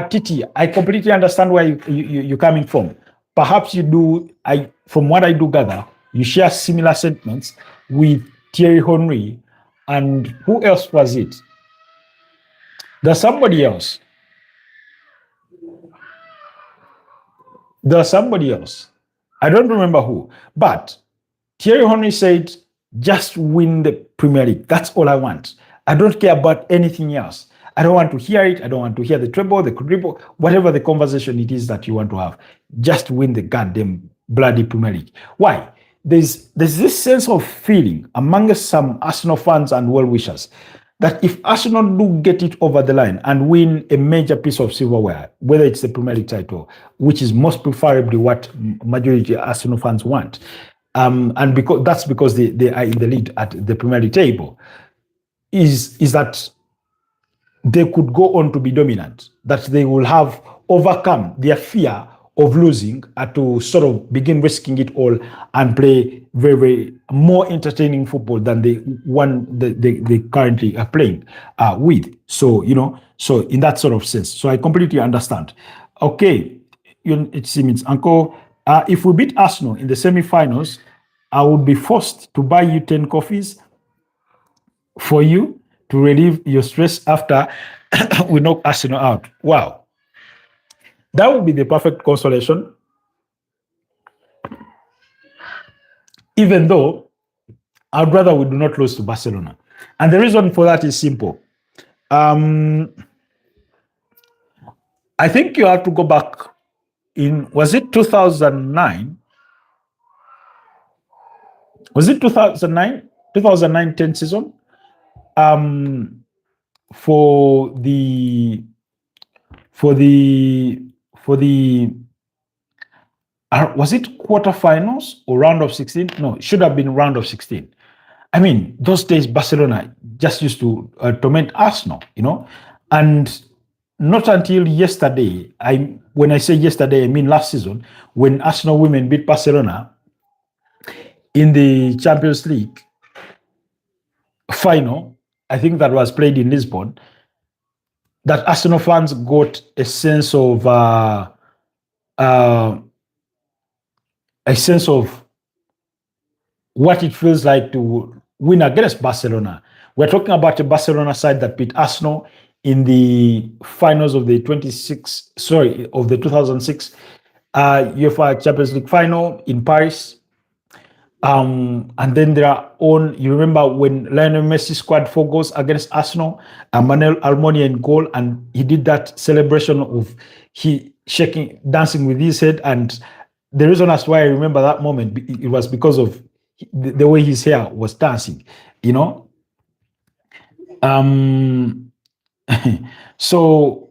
[SPEAKER 1] Titi, I completely understand where you're coming from. Perhaps you do, from what I do gather, you share similar sentiments with Thierry Henry, and who else was it? There's somebody else. I don't remember who, but Thierry Henry said, just win the Premier League. That's all I want. I don't care about anything else. I don't want to hear it. I don't want to hear the treble, the quadruple, whatever the conversation it is that you want to have. Just win the goddamn bloody Premier League. Why? There's this sense of feeling among some Arsenal fans and well-wishers that if Arsenal do get it over the line and win a major piece of silverware, whether it's the Premier League title, which is most preferably what majority Arsenal fans want, and because they are in the lead at the Premier League table, is that they could go on to be dominant, that they will have overcome their fear of losing to sort of begin risking it all and play very, very more entertaining football than the one they currently are playing with. So, so in that sort of sense. So I completely understand. Okay, it seems, Uncle, if we beat Arsenal in the semi-finals, I would be forced to buy you 10 coffees for you to relieve your stress after we knock Arsenal out. Wow. That would be the perfect consolation. Even though I'd rather we do not lose to Barcelona. And the reason for that is simple. I think you have to go back was it 2009? Was it 2009? 2009-10 season? For the was it quarterfinals or round of 16? No, it should have been round of 16. I mean, those days Barcelona just used to torment Arsenal, and not until yesterday. When I say yesterday, I mean last season, when Arsenal women beat Barcelona in the Champions League final. I think that was played in Lisbon. That Arsenal fans got a sense of what it feels like to win against Barcelona. We're talking about a Barcelona side that beat Arsenal in the finals of the 2006 UEFA Champions League final in Paris. And then their own, you remember when Lionel Messi scored 4 goals against Arsenal, Manuel Almoni in goal, and he did that celebration of he shaking, dancing with his head. And the reason as why I remember that moment, it was because of the way his hair was dancing, you know. Um, so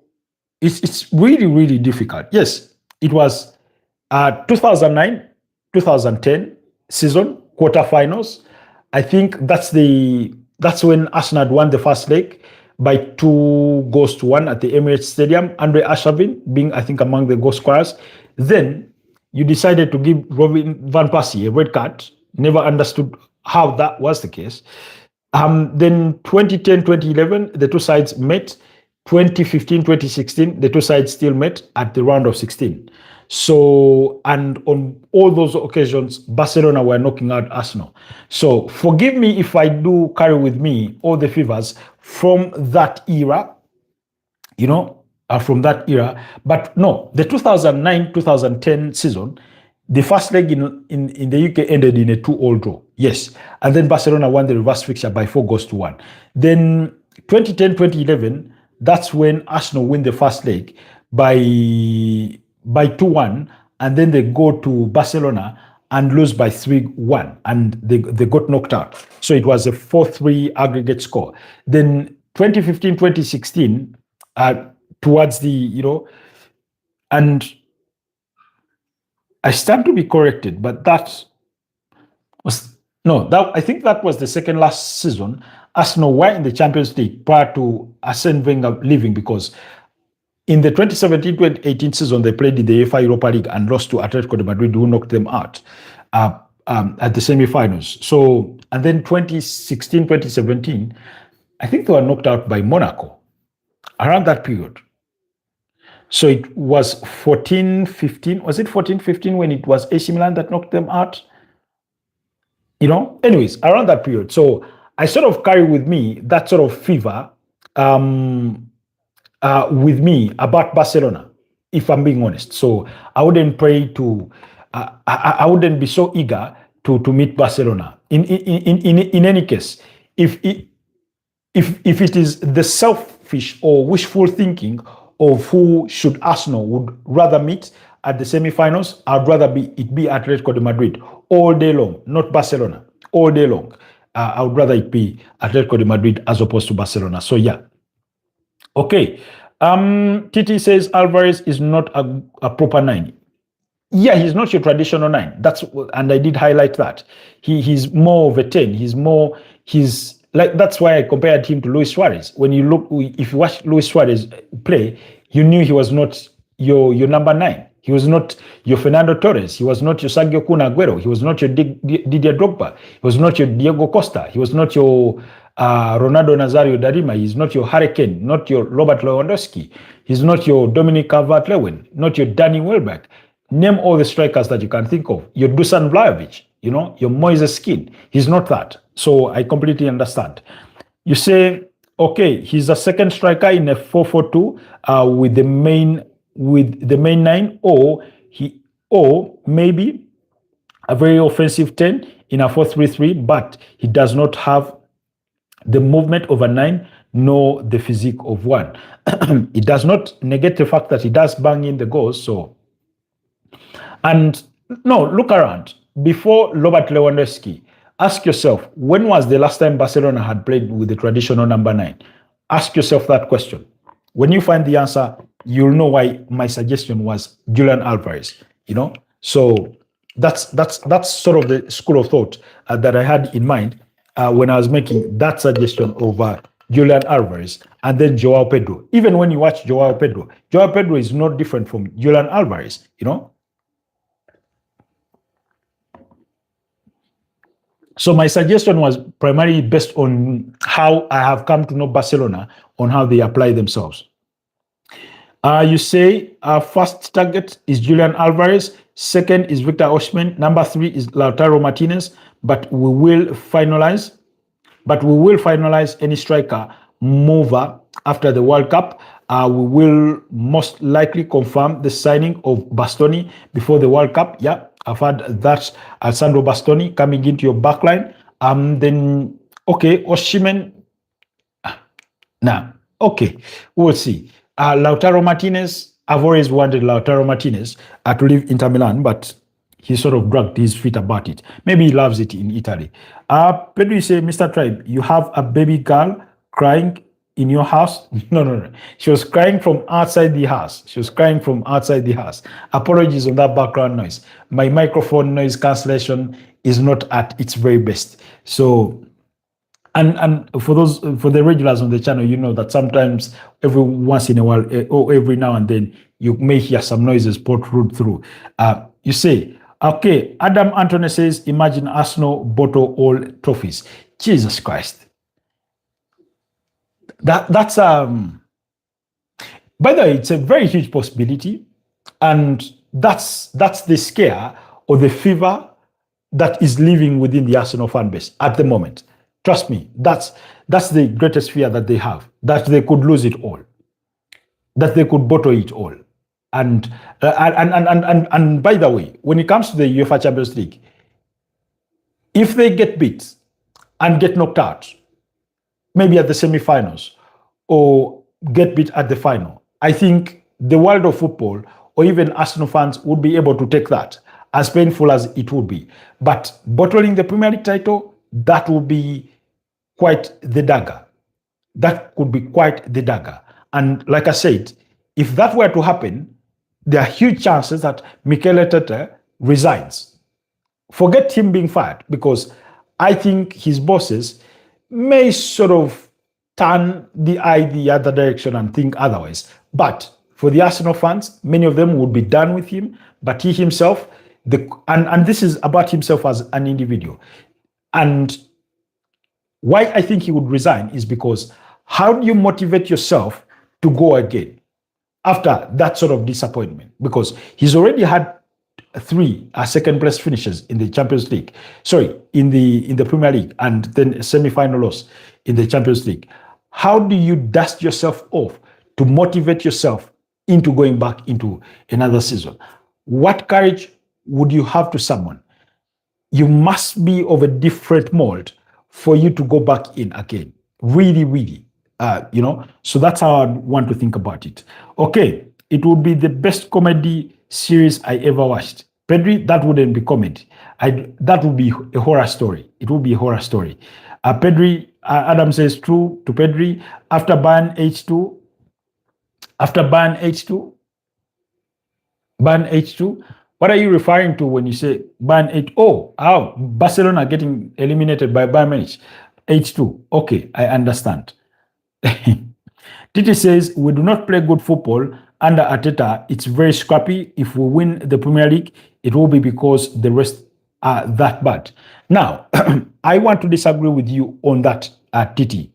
[SPEAKER 1] it's really, really difficult. Yes, it was 2009, 2010 season quarterfinals. I think that's when Arsenal won the first leg by 2 goals to 1 at the Emirates Stadium. Andre Arshavin being, I think, among the goal scorers. Then you decided to give Robin van Persie a red card. Never understood how that was the case. Then 2010, 2011, the two sides met. 2015, 2016, the two sides still met at the round of 16. So, and on all those occasions, Barcelona were knocking out Arsenal. So, forgive me if I do carry with me all the fevers from that era, you know, from that era. But no, the 2009-2010 season, the first leg in the UK ended in a 2-2 draw. Yes. And then Barcelona won the reverse fixture by 4 goals to 1. Then 2010-2011, that's when Arsenal win the first leg by 2-1, and then they go to Barcelona and lose by 3-1, and they got knocked out. So it was a 4-3 aggregate score. Then 2015, 2016, towards the, you know, and I stand to be corrected, but that was, no, that I think that was the second last season Arsenal were in the Champions League prior to Arsene Wenger leaving, because in the 2017-2018 season, they played in the UEFA Europa League and lost to Atletico de Madrid, who knocked them out at the semi-finals. So, and then 2016-2017, I think they were knocked out by Monaco around that period. So it was 14-15. Was it 14-15 when it was AC Milan that knocked them out? You know, anyways, around that period. So I sort of carry with me that sort of fever with me about Barcelona, if I'm being honest. So I wouldn't pray to, I wouldn't be so eager to meet Barcelona. In any case, if it is the selfish or wishful thinking of who should Arsenal would rather meet at the semi-finals, I'd rather it be Atletico de Madrid all day long, not Barcelona, all day long. I would rather it be Atletico de Madrid as opposed to Barcelona. So yeah. Okay. Titi says Alvarez is not a proper 9. Yeah, he's not your traditional 9. And I did highlight that. He's more of a 10. He's like, that's why I compared him to Luis Suarez. When you look, if you watch Luis Suarez play, you knew he was not your number 9. He was not your Fernando Torres. He was not your Sergio Kun Aguero. He was not your Didier Drogba. He was not your Diego Costa. He was not your Ronaldo Nazario Darima. He's not your Hurricane, not your Robert Lewandowski. He's not your Dominic Calvert-Lewin, not your Danny Welbeck. Name all the strikers that you can think of. Your Dusan Vlahovic, you know, your Moises Kean. He's not that. So I completely understand. You say, okay, he's a second striker in a 4-4-2 with the main 9, or maybe a very offensive 10 in a 4-3-3, but he does not have the movement of a 9 nor the physique of one. It does not negate the fact that he does bang in the goals. So, and no, look around. Before Robert Lewandowski, ask yourself, when was the last time Barcelona had played with the traditional number 9? Ask yourself that question. When you find the answer, you'll know why my suggestion was Julian Alvarez, you know? So that's sort of the school of thought that I had in mind when I was making that suggestion over Julian Alvarez and then Joao Pedro. Even when you watch Joao Pedro is not different from Julian Alvarez, you know? So my suggestion was primarily based on how I have come to know Barcelona, on how they apply themselves. You say first target is Julian Alvarez, second is Victor Osimhen, number 3 is Lautaro Martinez, but we will finalize any striker mover after the World Cup. We will most likely confirm the signing of Bastoni before the World Cup. Yeah, I've heard that. Sandro Bastoni coming into your backline. Then, okay, Osimhen. Nah, okay, we'll see. Lautaro Martinez, I've always wanted Lautaro Martinez to leave Inter Milan, but he sort of dragged his feet about it. Maybe he loves it in Italy. Pedro, you say, Mr. Tribe, you have a baby girl crying in your house? No. She was crying from outside the house. Apologies on that background noise. My microphone noise cancellation is not at its very best. So, and for the regulars on the channel, you know that sometimes every once in a while, or every now and then, you may hear some noises protrude through. You say, okay, Adam Anthony says, imagine Arsenal bottle all trophies. Jesus Christ. That's by the way, it's a very huge possibility, and that's the scare or the fever that is living within the Arsenal fan base at the moment. Trust me, that's the greatest fear that they have, that they could lose it all, that they could bottle it all. And by the way, when it comes to the UEFA Champions League, if they get beat and get knocked out, maybe at the semi-finals, or get beat at the final, I think the world of football, or even Arsenal fans, would be able to take that, as painful as it would be. But bottling the Premier League title, that would be quite the dagger. That could be quite the dagger. And like I said, if that were to happen, there are huge chances that Mikel Arteta resigns. Forget him being fired, because I think his bosses may sort of turn the eye the other direction and think otherwise. But for the Arsenal fans, many of them would be done with him, but he himself, and this is about himself as an individual. And why I think he would resign is because how do you motivate yourself to go again after that sort of disappointment? Because he's already had 3 second place finishes in the Champions League. Sorry, in the Premier League, and then a semi-final loss in the Champions League. How do you dust yourself off to motivate yourself into going back into another season? What courage would you have to summon? You must be of a different mold for you to go back in again. Really. So that's how I want to think about it. Okay, it would be the best comedy series I ever watched. Pedri, that wouldn't be comedy. That would be a horror story. It would be a horror story. Pedri, Adam says true to Pedri. After Bayern H2, what are you referring to when you say Bayern H? Oh, Barcelona getting eliminated by Bayern Munich. H2. Okay, I understand. Titi says, we do not play good football under Arteta. It's very scrappy. If we win the Premier League, it will be because the rest are that bad. Now, I want to disagree with you on that, Titi.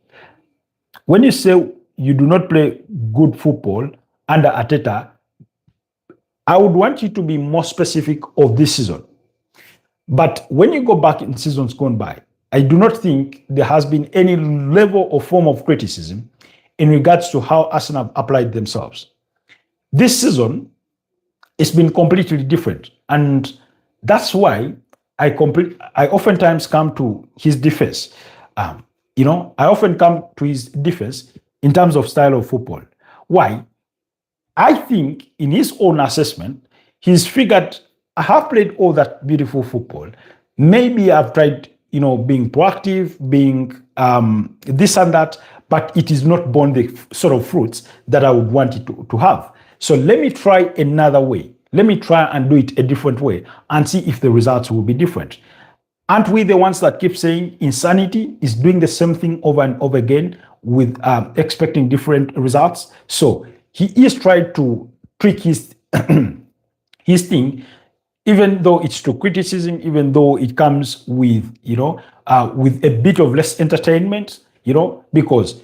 [SPEAKER 1] When you say you do not play good football under Arteta, I would want you to be more specific of this season. But when you go back in seasons gone by, I do not think there has been any level or form of criticism in regards to how Arsenal have applied themselves. This season, it's been completely different. And that's why I oftentimes come to his defense. I often come to his defense in terms of style of football. Why? I think in his own assessment, he's figured, I have played all that beautiful football. Maybe I've tried, being proactive, being this and that, but it is not borne the sort of fruits that I would want it to have. So let me try another way. Let me try and do it a different way and see if the results will be different. Aren't we the ones that keep saying insanity is doing the same thing over and over again with expecting different results? So he is trying to trick his thing, even though it's to criticism, even though it comes with, with a bit of less entertainment, because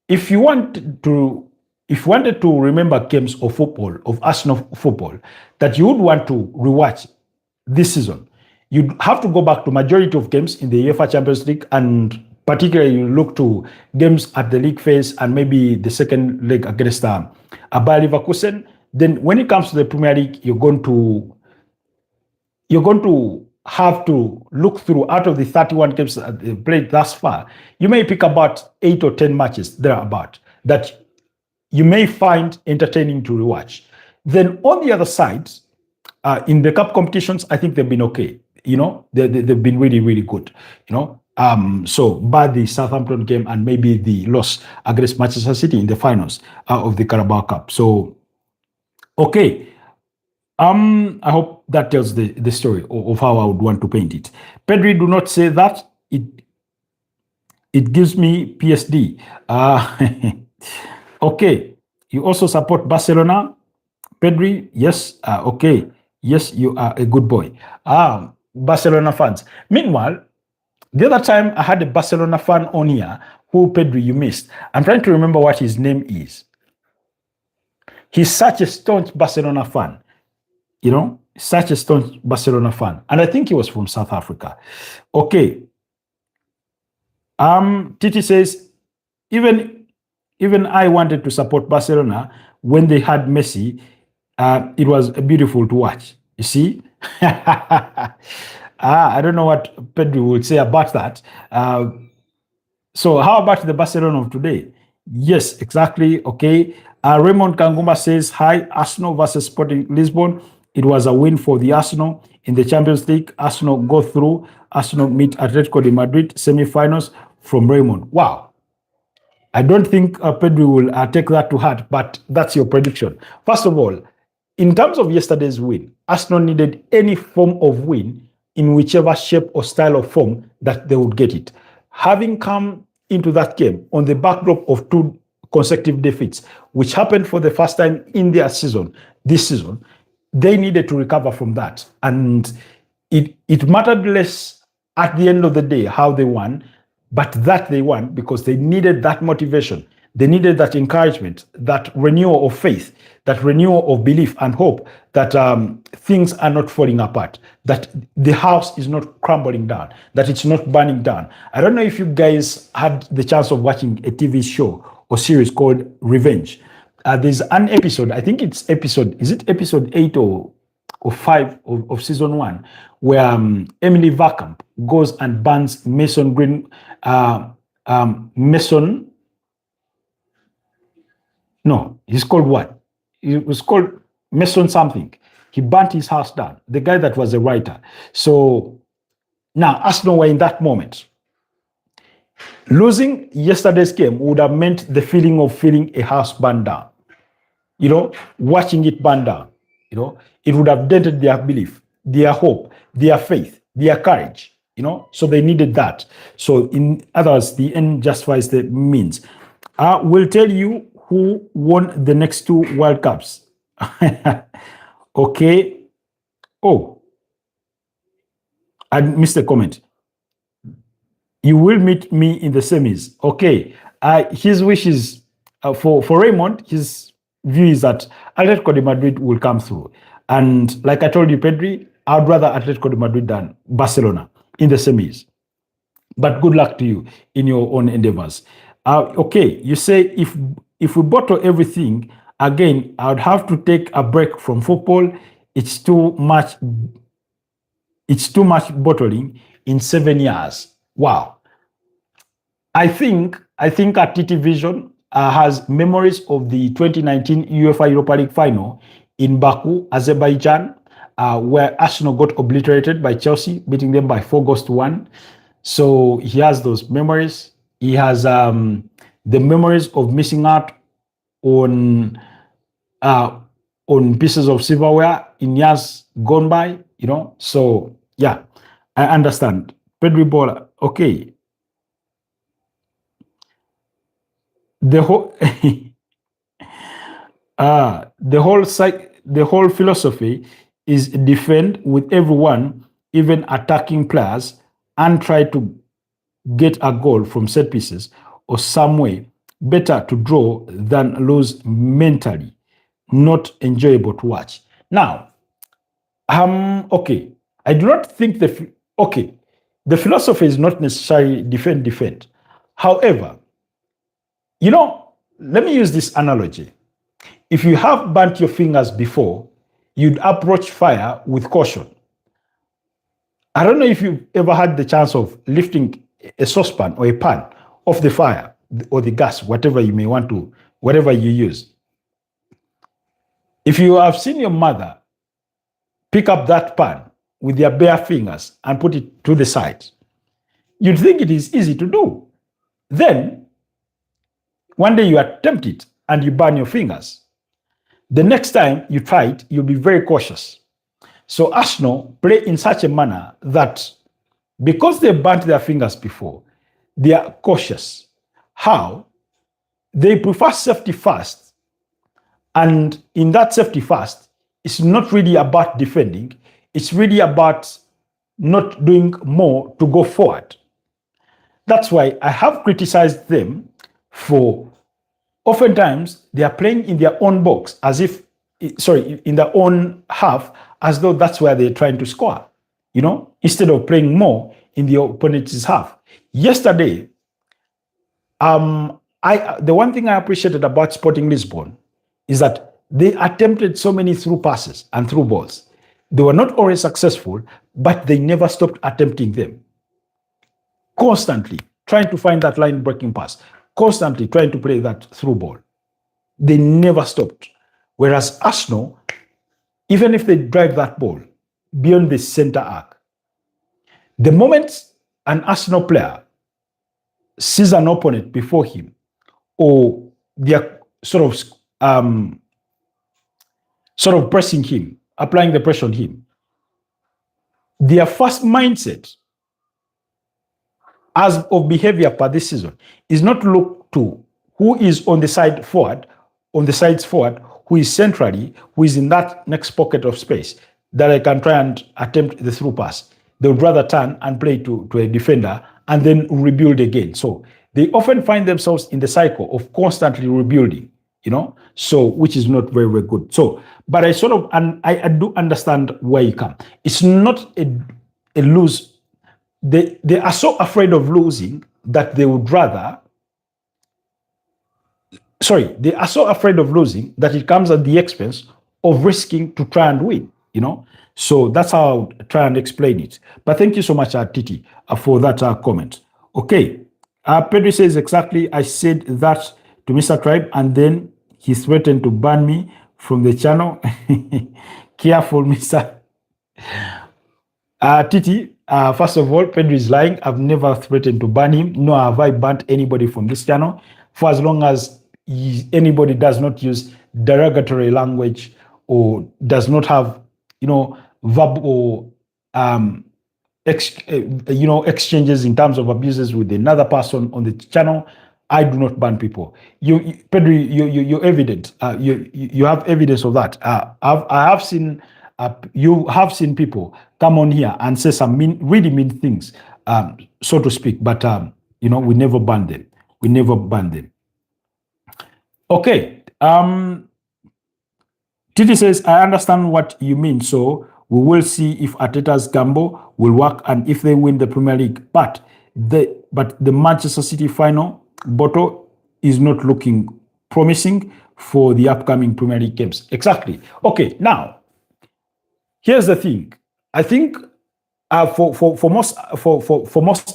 [SPEAKER 1] if you wanted to remember games of football, of Arsenal football, that you would want to rewatch this season, you have to go back to majority of games in the UEFA Champions League, and particularly you look to games at the league phase and maybe the second leg against Bayer Leverkusen. Then when it comes to the Premier League, you're going to have to look through, out of the 31 games that they played thus far, you may pick about 8 or 10 matches thereabout that you may find entertaining to rewatch. Then on the other side, in the cup competitions, I think they've been okay. They've been really, really good. So by the Southampton game and maybe the loss against Manchester City in the finals of the Carabao Cup. So, okay. I hope that tells the story of how I would want to paint it. Pedri, do not say that. It gives me PSD. Okay. You also support Barcelona, Pedri? Yes. Okay. Yes, you are a good boy. Barcelona fans. Meanwhile, the other time I had a Barcelona fan on here who, Pedri, you missed. I'm trying to remember what his name is. He's such a staunch Barcelona fan. Such a staunch Barcelona fan. And I think he was from South Africa. Okay. Titi says, even I wanted to support Barcelona when they had Messi. It was beautiful to watch. You see? I don't know what Pedro would say about that. So how about the Barcelona of today? Yes, exactly. Okay. Raymond Kanguma says, hi, Arsenal versus Sporting Lisbon. It was a win for the Arsenal in the Champions League. Arsenal go through. Arsenal meet Atletico de Madrid semi-finals from Raymond. Wow. I don't think Pedro will take that to heart, but that's your prediction. First of all, in terms of yesterday's win, Arsenal needed any form of win in whichever shape or style of form that they would get it. Having come into that game on the backdrop of 2 consecutive defeats, which happened for the first time in their season, this season, they needed to recover from that. And it mattered less at the end of the day how they won, but that they won because they needed that motivation. They needed that encouragement, that renewal of faith, that renewal of belief and hope that things are not falling apart, that the house is not crumbling down, that it's not burning down. I don't know if you guys had the chance of watching a TV show or series called Revenge. There's an episode, I think it's episode 8 or 5 of season 1, where Emily Verkamp goes and bans Mason Green, he's called what? It was called Mason something. He burnt his house down, the guy that was a writer. So now Arsenal were in that moment. Losing yesterday's game would have meant the feeling of feeling a house burned down. Watching it burn down. It would have dented their belief, their hope, their faith, their courage. So they needed that. So in other words, the end justifies the means. We'll tell you who won the next 2 World Cups. Okay. Oh, I missed a comment. You will meet me in the semis. Okay. His wish is for Raymond, his view is that Atletico de Madrid will come through. And like I told you, Pedri, I'd rather Atletico de Madrid than Barcelona in the semis. But good luck to you in your own endeavors. Okay, you say if we bottle everything, again, I would have to take a break from football. It's too much bottling in 7 years. Wow. I think our TT Vision has memories of the 2019 UEFA Europa League final in Baku, Azerbaijan, where Arsenal got obliterated by Chelsea, beating them by 4-1. So he has those memories. He has the memories of missing out on pieces of silverware in years gone by, So yeah, I understand. Pedri Bola, okay. The whole the whole philosophy is defend with everyone, even attacking players, and try to get a goal from set pieces or some way. Better to draw than lose mentally. Not enjoyable to watch. Now, okay. I do not think okay, the philosophy is not necessarily defend. However, let me use this analogy. If you have burnt your fingers before, you'd approach fire with caution. I don't know if you've ever had the chance of lifting a saucepan or a pan off the fire or the gas, whatever you may want to, whatever you use. If you have seen your mother pick up that pan with their bare fingers and put it to the side, you'd think it is easy to do. Then, one day you attempt it and you burn your fingers. The next time you try it, you'll be very cautious. So Arsenal play in such a manner that because they burnt their fingers before, they are cautious. How? They prefer safety first. And in that safety first, it's not really about defending. It's really about not doing more to go forward. That's why I have criticized them for oftentimes they are playing in their own box in their own half, as though that's where they're trying to score, instead of playing more in the opponent's half. Yesterday, the one thing I appreciated about Sporting Lisbon is that they attempted so many through passes and through balls. They were not always successful, but they never stopped attempting them. Constantly trying to find that line breaking pass, constantly trying to play that through ball. They never stopped. Whereas Arsenal, even if they drive that ball beyond the center arc, the moment an Arsenal player sees an opponent before him, or they're sort of pressing him, applying the pressure on him, their first mindset as of behavior per this season is not to look to who is on the sides forward, who is centrally, who is in that next pocket of space that I can try and attempt the through pass. They would rather turn and play to a defender and then rebuild again. So they often find themselves in the cycle of constantly rebuilding, so which is not very, very good. So, but I do understand where you come. It's not a lose. They are so afraid of losing that they would rather. They are so afraid of losing that it comes at the expense of risking to try and win, So that's how I would try and explain it. But thank you so much, Titi, for that comment. Okay. Pedro says exactly, I said that to Mr. Tribe, and then he threatened to ban me from the channel. Careful, Mr. Titi, first of all, Pedro is lying. I've never threatened to ban him, nor have I banned anybody from this channel. For as long as anybody does not use derogatory language or does not have, verbal exchanges in terms of abuses with another person on the channel, I do not ban people. Pedro, you're evident. You have evidence of that. I have seen. You have seen people come on here and say some really mean things, so to speak. But we never ban them. We never ban them. Okay. Titi says, I understand what you mean. So we will see if Arteta's gamble will work and if they win the Premier League. But the Manchester City final bottle is not looking promising for the upcoming Premier League games. Exactly. Okay. Now, here's the thing. I think for most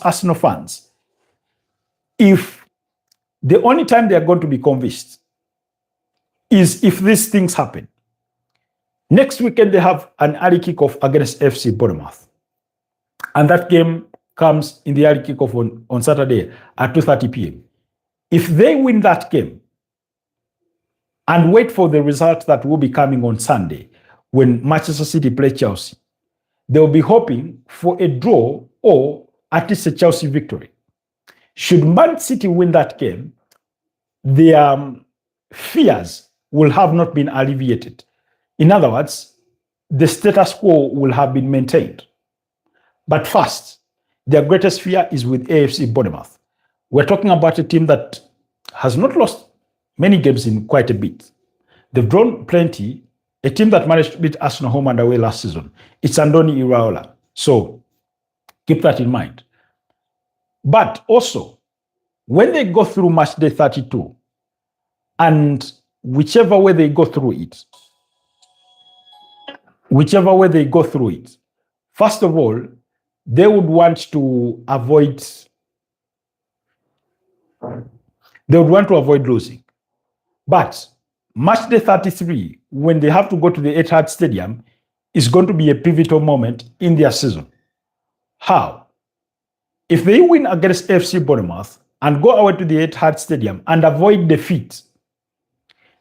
[SPEAKER 1] Arsenal fans, if the only time they are going to be convinced is if these things happen. Next weekend, they have an early kickoff against FC Bournemouth. And that game comes in the early kickoff on Saturday at 2:30 p.m. If they win that game and wait for the result that will be coming on Sunday when Manchester City play Chelsea, they'll be hoping for a draw or at least a Chelsea victory. Should Man City win that game, their fears will have not been alleviated. In other words, the status quo will have been maintained. But first, their greatest fear is with AFC Bournemouth. We're talking about a team that has not lost many games in quite a bit. They've drawn plenty. A team that managed to beat Arsenal home and away last season. It's Andoni Iraola. So keep that in mind. But also, when they go through match day 32, and whichever way they go through it, first of all, they would want to avoid losing. But match day 33, when they have to go to the Etihad Stadium, is going to be a pivotal moment in their season. How? If they win against FC Bournemouth and go away to the Etihad Stadium and avoid defeat,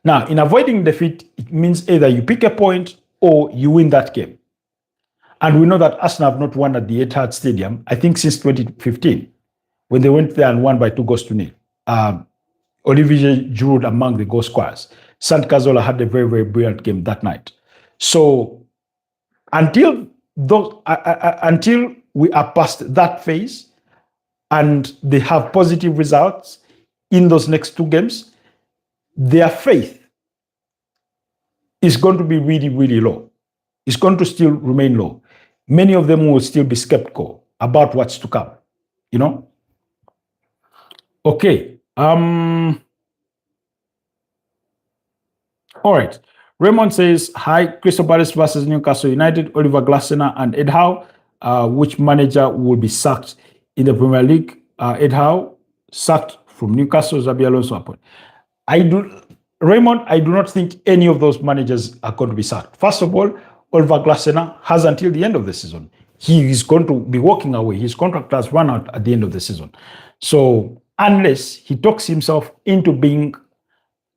[SPEAKER 1] now in avoiding defeat, it means either you pick a point or you win that game. And we know that Arsenal have not won at the Etihad Stadium, I think, since 2015, when they went there and won by 2-0. Olivier Giroud among the goal scorers. Sant Cazorla had a very, very brilliant game that night. So until we are past that phase and they have positive results in those next two games, their faith is going to be really, really low. It's going to still remain low. Many of them will still be skeptical about what's to come, you know? Okay. All right. Raymond says, hi, Crystal Palace versus Newcastle United, Oliver Glasner and Ed Howe. Which manager will be sacked in the Premier League? Ed Howe, sacked from Newcastle, Xabi Alonso appointed. Raymond, I do not think any of those managers are going to be sacked. First of all, Oliver Glasner has until the end of the season. He is going to be walking away. His contract has run out at the end of the season. So unless he talks himself into being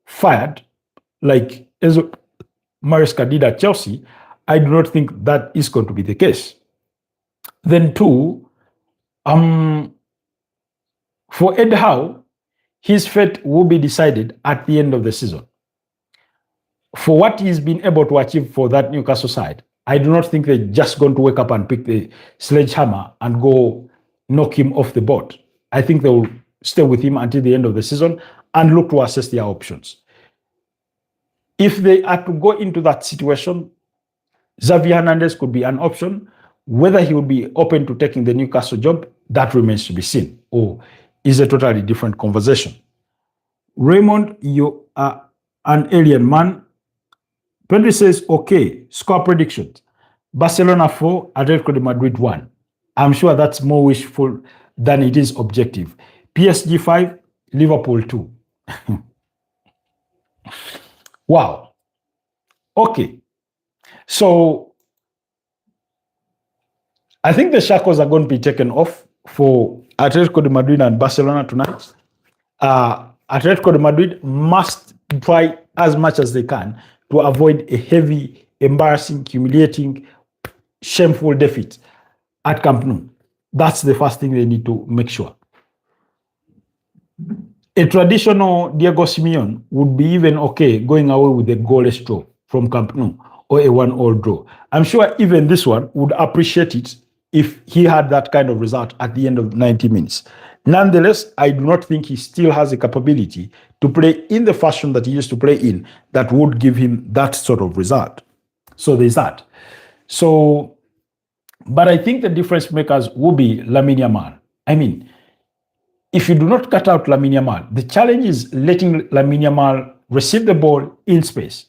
[SPEAKER 1] fired, like Enzo Maresca did at Chelsea, I do not think that is going to be the case. Then two, for Ed Howe, his fate will be decided at the end of the season. For what he's been able to achieve for that Newcastle side, I do not think they're just going to wake up and pick the sledgehammer and go knock him off the board. I think they will stay with him until the end of the season and look to assess their options. If they are to go into that situation, Xavi Hernandez could be an option. Whether he will be open to taking the Newcastle job, that remains to be seen, or is a totally different conversation. Raymond, you are an alien man. Pedri says, okay, score predictions. Barcelona 4, Atletico de Madrid 1. I'm sure that's more wishful than it is objective. PSG 5, Liverpool 2. Wow. Okay. So I think the shackles are going to be taken off for Atletico de Madrid and Barcelona tonight. Atletico de Madrid must try as much as they can to avoid a heavy, embarrassing, humiliating, shameful defeat at Camp Nou. That's the first thing they need to make sure. A traditional Diego Simeone would be even okay going away with a goalless draw from Camp Nou or a 1-1 draw. I'm sure even this one would appreciate it if he had that kind of result at the end of 90 minutes. Nonetheless, I do not think he still has the capability to play in the fashion that he used to play in that would give him that sort of result. So there's that. So, but I think the difference makers will be Lamine Yamal. I mean, if you do not cut out Lamine Yamal, the challenge is letting Lamine Yamal receive the ball in space,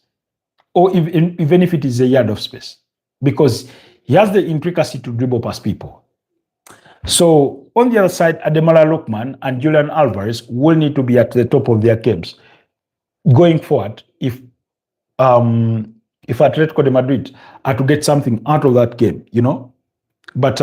[SPEAKER 1] or even if it is a yard of space, because he has the intricacy to dribble past people. So on the other side, Ademola Lookman and Julian Alvarez will need to be at the top of their games going forward if Atletico de Madrid are to get something out of that game, you know. But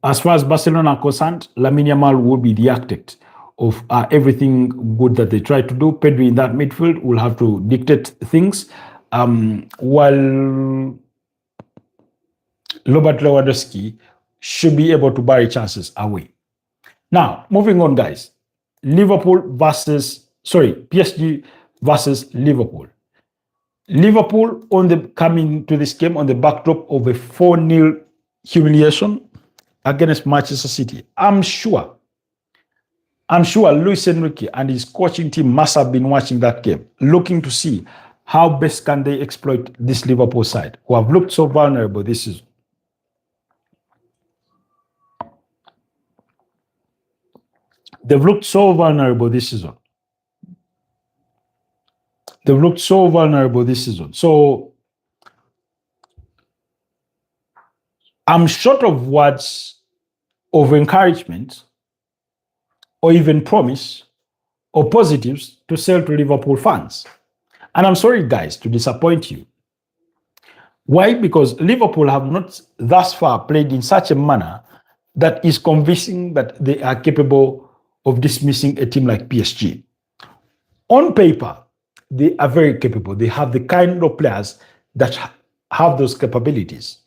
[SPEAKER 1] as far as Barcelona are concerned, Lamine Yamal will be the architect of everything good that they try to do. Pedri in that midfield will have to dictate things, while Robert Lewandowski should be able to bury chances away. Now, moving on, guys. PSG versus Liverpool. Liverpool coming to this game on the backdrop of a 4-0 humiliation against Manchester City. I'm sure Luis Enrique and his coaching team must have been watching that game, looking to see how best can they exploit this Liverpool side, who have looked so vulnerable this season. They've looked so vulnerable this season. They've looked so vulnerable this season. So I'm short of words of encouragement or even promise or positives to sell to Liverpool fans. And I'm sorry, guys, to disappoint you. Why? Because Liverpool have not thus far played in such a manner that is convincing that they are capable of dismissing a team like PSG. On paper, they are very capable. They have the kind of players that have those capabilities.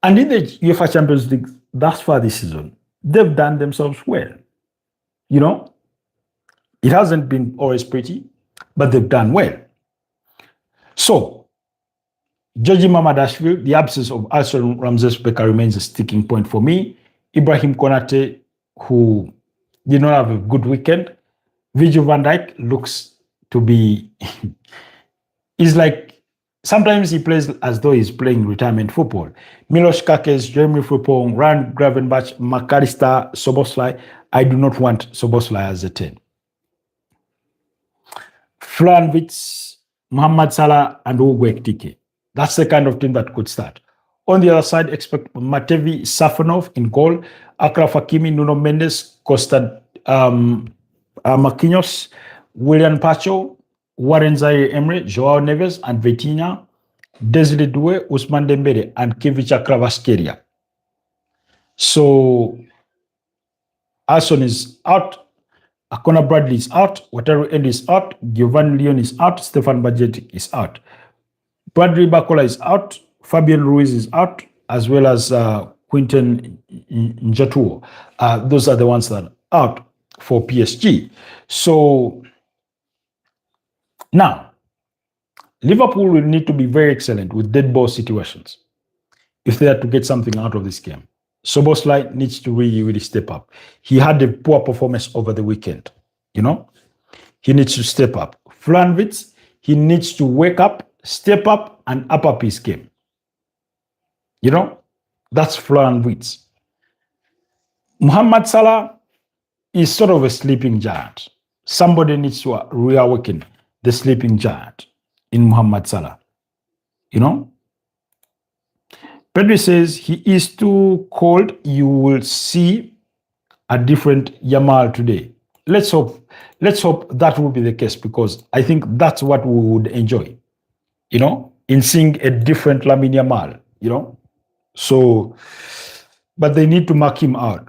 [SPEAKER 1] And in the UEFA Champions League thus far this season, they've done themselves well. You know, it hasn't been always pretty, but they've done well. So, Georgi Mamadashvili, the absence of Alson Ramsey-Becker remains a sticking point for me. Ibrahim Konate, who did not have a good weekend. Virgil van Dijk looks to be, he's like, sometimes he plays as though he's playing retirement football. Milos Kakes, Jeremy Frimpong, Ryan Gravenberch, McAllister, Szoboszlai. I do not want Szoboszlai as a 10. Florian Wirtz, Mohamed Salah, and Hugo Ekitike. That's the kind of team that could start. On the other side, expect Matevi Safonov in goal, Achraf Hakimi, Nuno Mendes, Costa Marquinhos, William Pacho, Warren Zaire-Emery, Joao Neves, and Vitinha, Desiree Doué, Ousmane Dembele, and Kvicha Kvaratskhelia. So, Alson is out, Conor Bradley is out, Wataru Endo is out, Giovanni Leon is out, Stefan Bajcetic is out. Bradley Barcola is out, Fabian Ruiz is out, as well as Quinton Njatuo. Those are the ones that are out for PSG. So now, Liverpool will need to be very excellent with dead ball situations if they are to get something out of this game. Szoboszlai needs to really step up. He had a poor performance over the weekend. You know, he needs to step up. Florian Wirtz, he needs to wake up, step up, and up his game. You know, that's Florian Wirtz. Mohamed Salah is sort of a sleeping giant. Somebody needs to reawaken the sleeping giant in Mohamed Salah. You know? Pedri says he is too cold. You will see a different Yamal today. Let's hope that will be the case, because I think that's what we would enjoy, you know, in seeing a different Lamine Yamal, you know. So, but they need to mark him out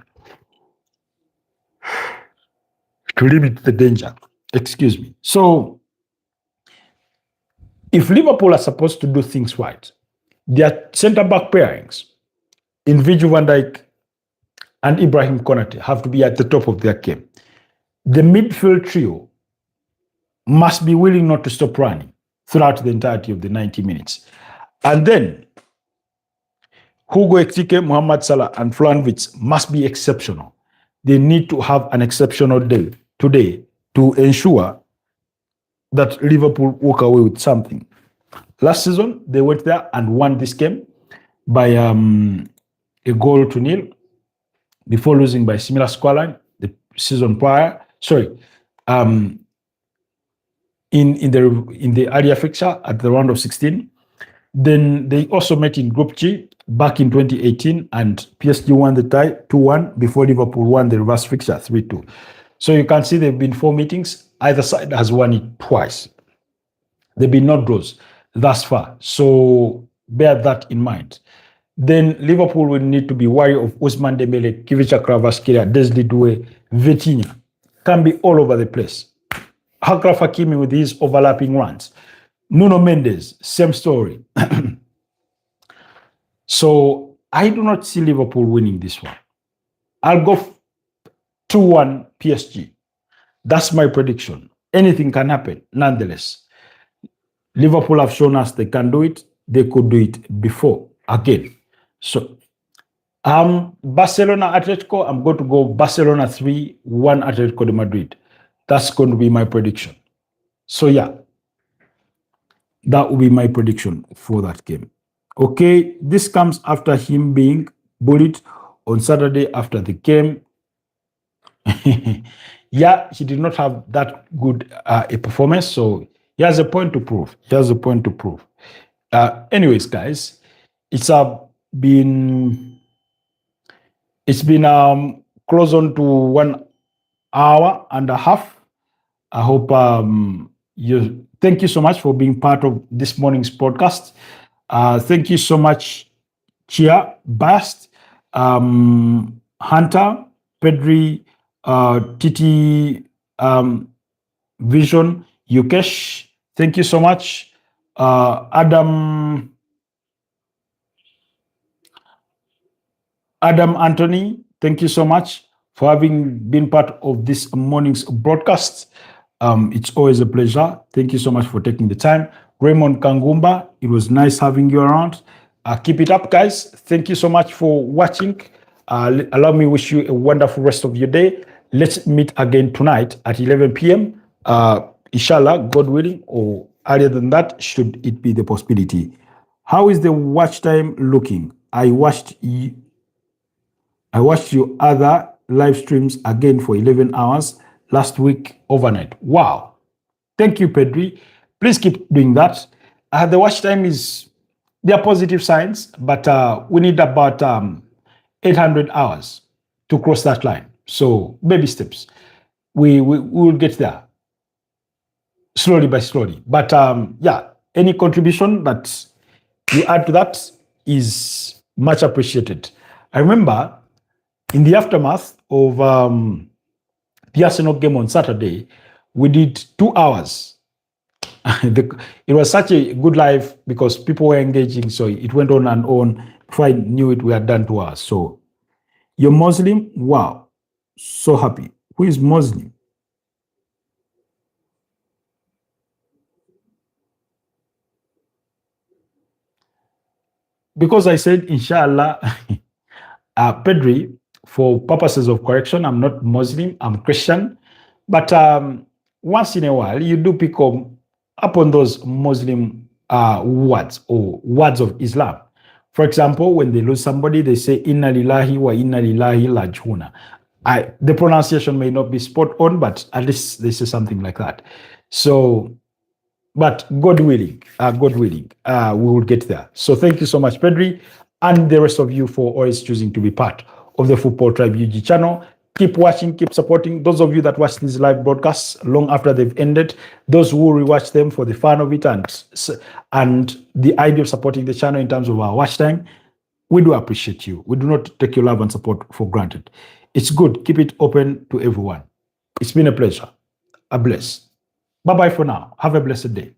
[SPEAKER 1] to limit the danger. Excuse me. So, if Liverpool are supposed to do things right, their centre-back pairings in Virgil van Dijk and Ibrahim Konate have to be at the top of their game. The midfield trio must be willing not to stop running throughout the entirety of the 90 minutes. And then Hugo Ekitike, Mohamed Salah, and Florian Wirtz must be exceptional. They need to have an exceptional day today to ensure that Liverpool walk away with something. Last season, they went there and won this game by a goal to nil before losing by similar scoreline the season prior. In the earlier fixture at the round of 16. Then they also met in Group G back in 2018, and PSG won the tie 2-1 before Liverpool won the reverse fixture 3-2. So you can see there have been 4 meetings. Either side has won it twice. There have been no draws thus far. So bear that in mind. Then Liverpool will need to be wary of Ousmane Dembele, Kvicha Kvaratskhelia, Desiree Doué, Vitinha. Can be all over the place. Achraf Hakimi with his overlapping runs. Nuno Mendes, same story. So I do not see Liverpool winning this one. I'll go 2-1 PSG. That's my prediction. Anything can happen, nonetheless. Liverpool have shown us they can do it. They could do it before again. So, Barcelona Atletico, I'm going to go Barcelona 3-1 Atletico de Madrid. That's going to be my prediction. So, yeah, that will be my prediction for that game. Okay, this comes after him being bullied on Saturday after the game. Yeah, he did not have that good a performance, so he has a point to prove. He has a point to prove. Anyways, guys, it's been it's been close on to 1 hour and a half. I hope you. Thank you so much for being part of this morning's podcast. Thank you so much, Chia, Bast, Hunter, Pedri, Titi, Vision, Yukesh. Thank you so much, Adam Anthony. Thank you so much for having been part of this morning's broadcast. It's always a pleasure. Thank you so much for taking the time. Raymond Kangumba, it was nice having you around. Keep it up, guys. Thank you so much for watching. Allow me to wish you a wonderful rest of your day. Let's meet again tonight at 11 p.m. Inshallah, God willing, or earlier than that, should it be the possibility. How is the watch time looking? I watched your other live streams again for 11 hours last week overnight. Wow. Thank you, Pedri. Please keep doing that. The watch time there are positive signs, but we need about 800 hours to cross that line. So, baby steps. We will get there slowly by slowly. But yeah, any contribution that you add to that is much appreciated. I remember in the aftermath of the Arsenal game on Saturday, we did 2 hours. It was such a good live because people were engaging, so it went on and on. Before I knew it, we had done 2 hours. So you're Muslim? Wow. So happy. Who is Muslim? Because I said, inshallah, Pedri, for purposes of correction, I'm not Muslim, I'm Christian. But once in a while, you do pick up on those Muslim words or words of Islam. For example, when they lose somebody, they say, Inna lillahi wa inna lillahi lajuna. The pronunciation may not be spot on, but at least they say something like that. So, but God willing, we will get there. So thank you so much, Pedri, and the rest of you for always choosing to be part of the Football Tribe UG channel. Keep watching, keep supporting. Those of you that watch these live broadcasts long after they've ended, those who rewatch them for the fun of it and the idea of supporting the channel in terms of our watch time, we do appreciate you. We do not take your love and support for granted. It's good. Keep it open to everyone. It's been a pleasure. A bless. Bye-bye for now. Have a blessed day.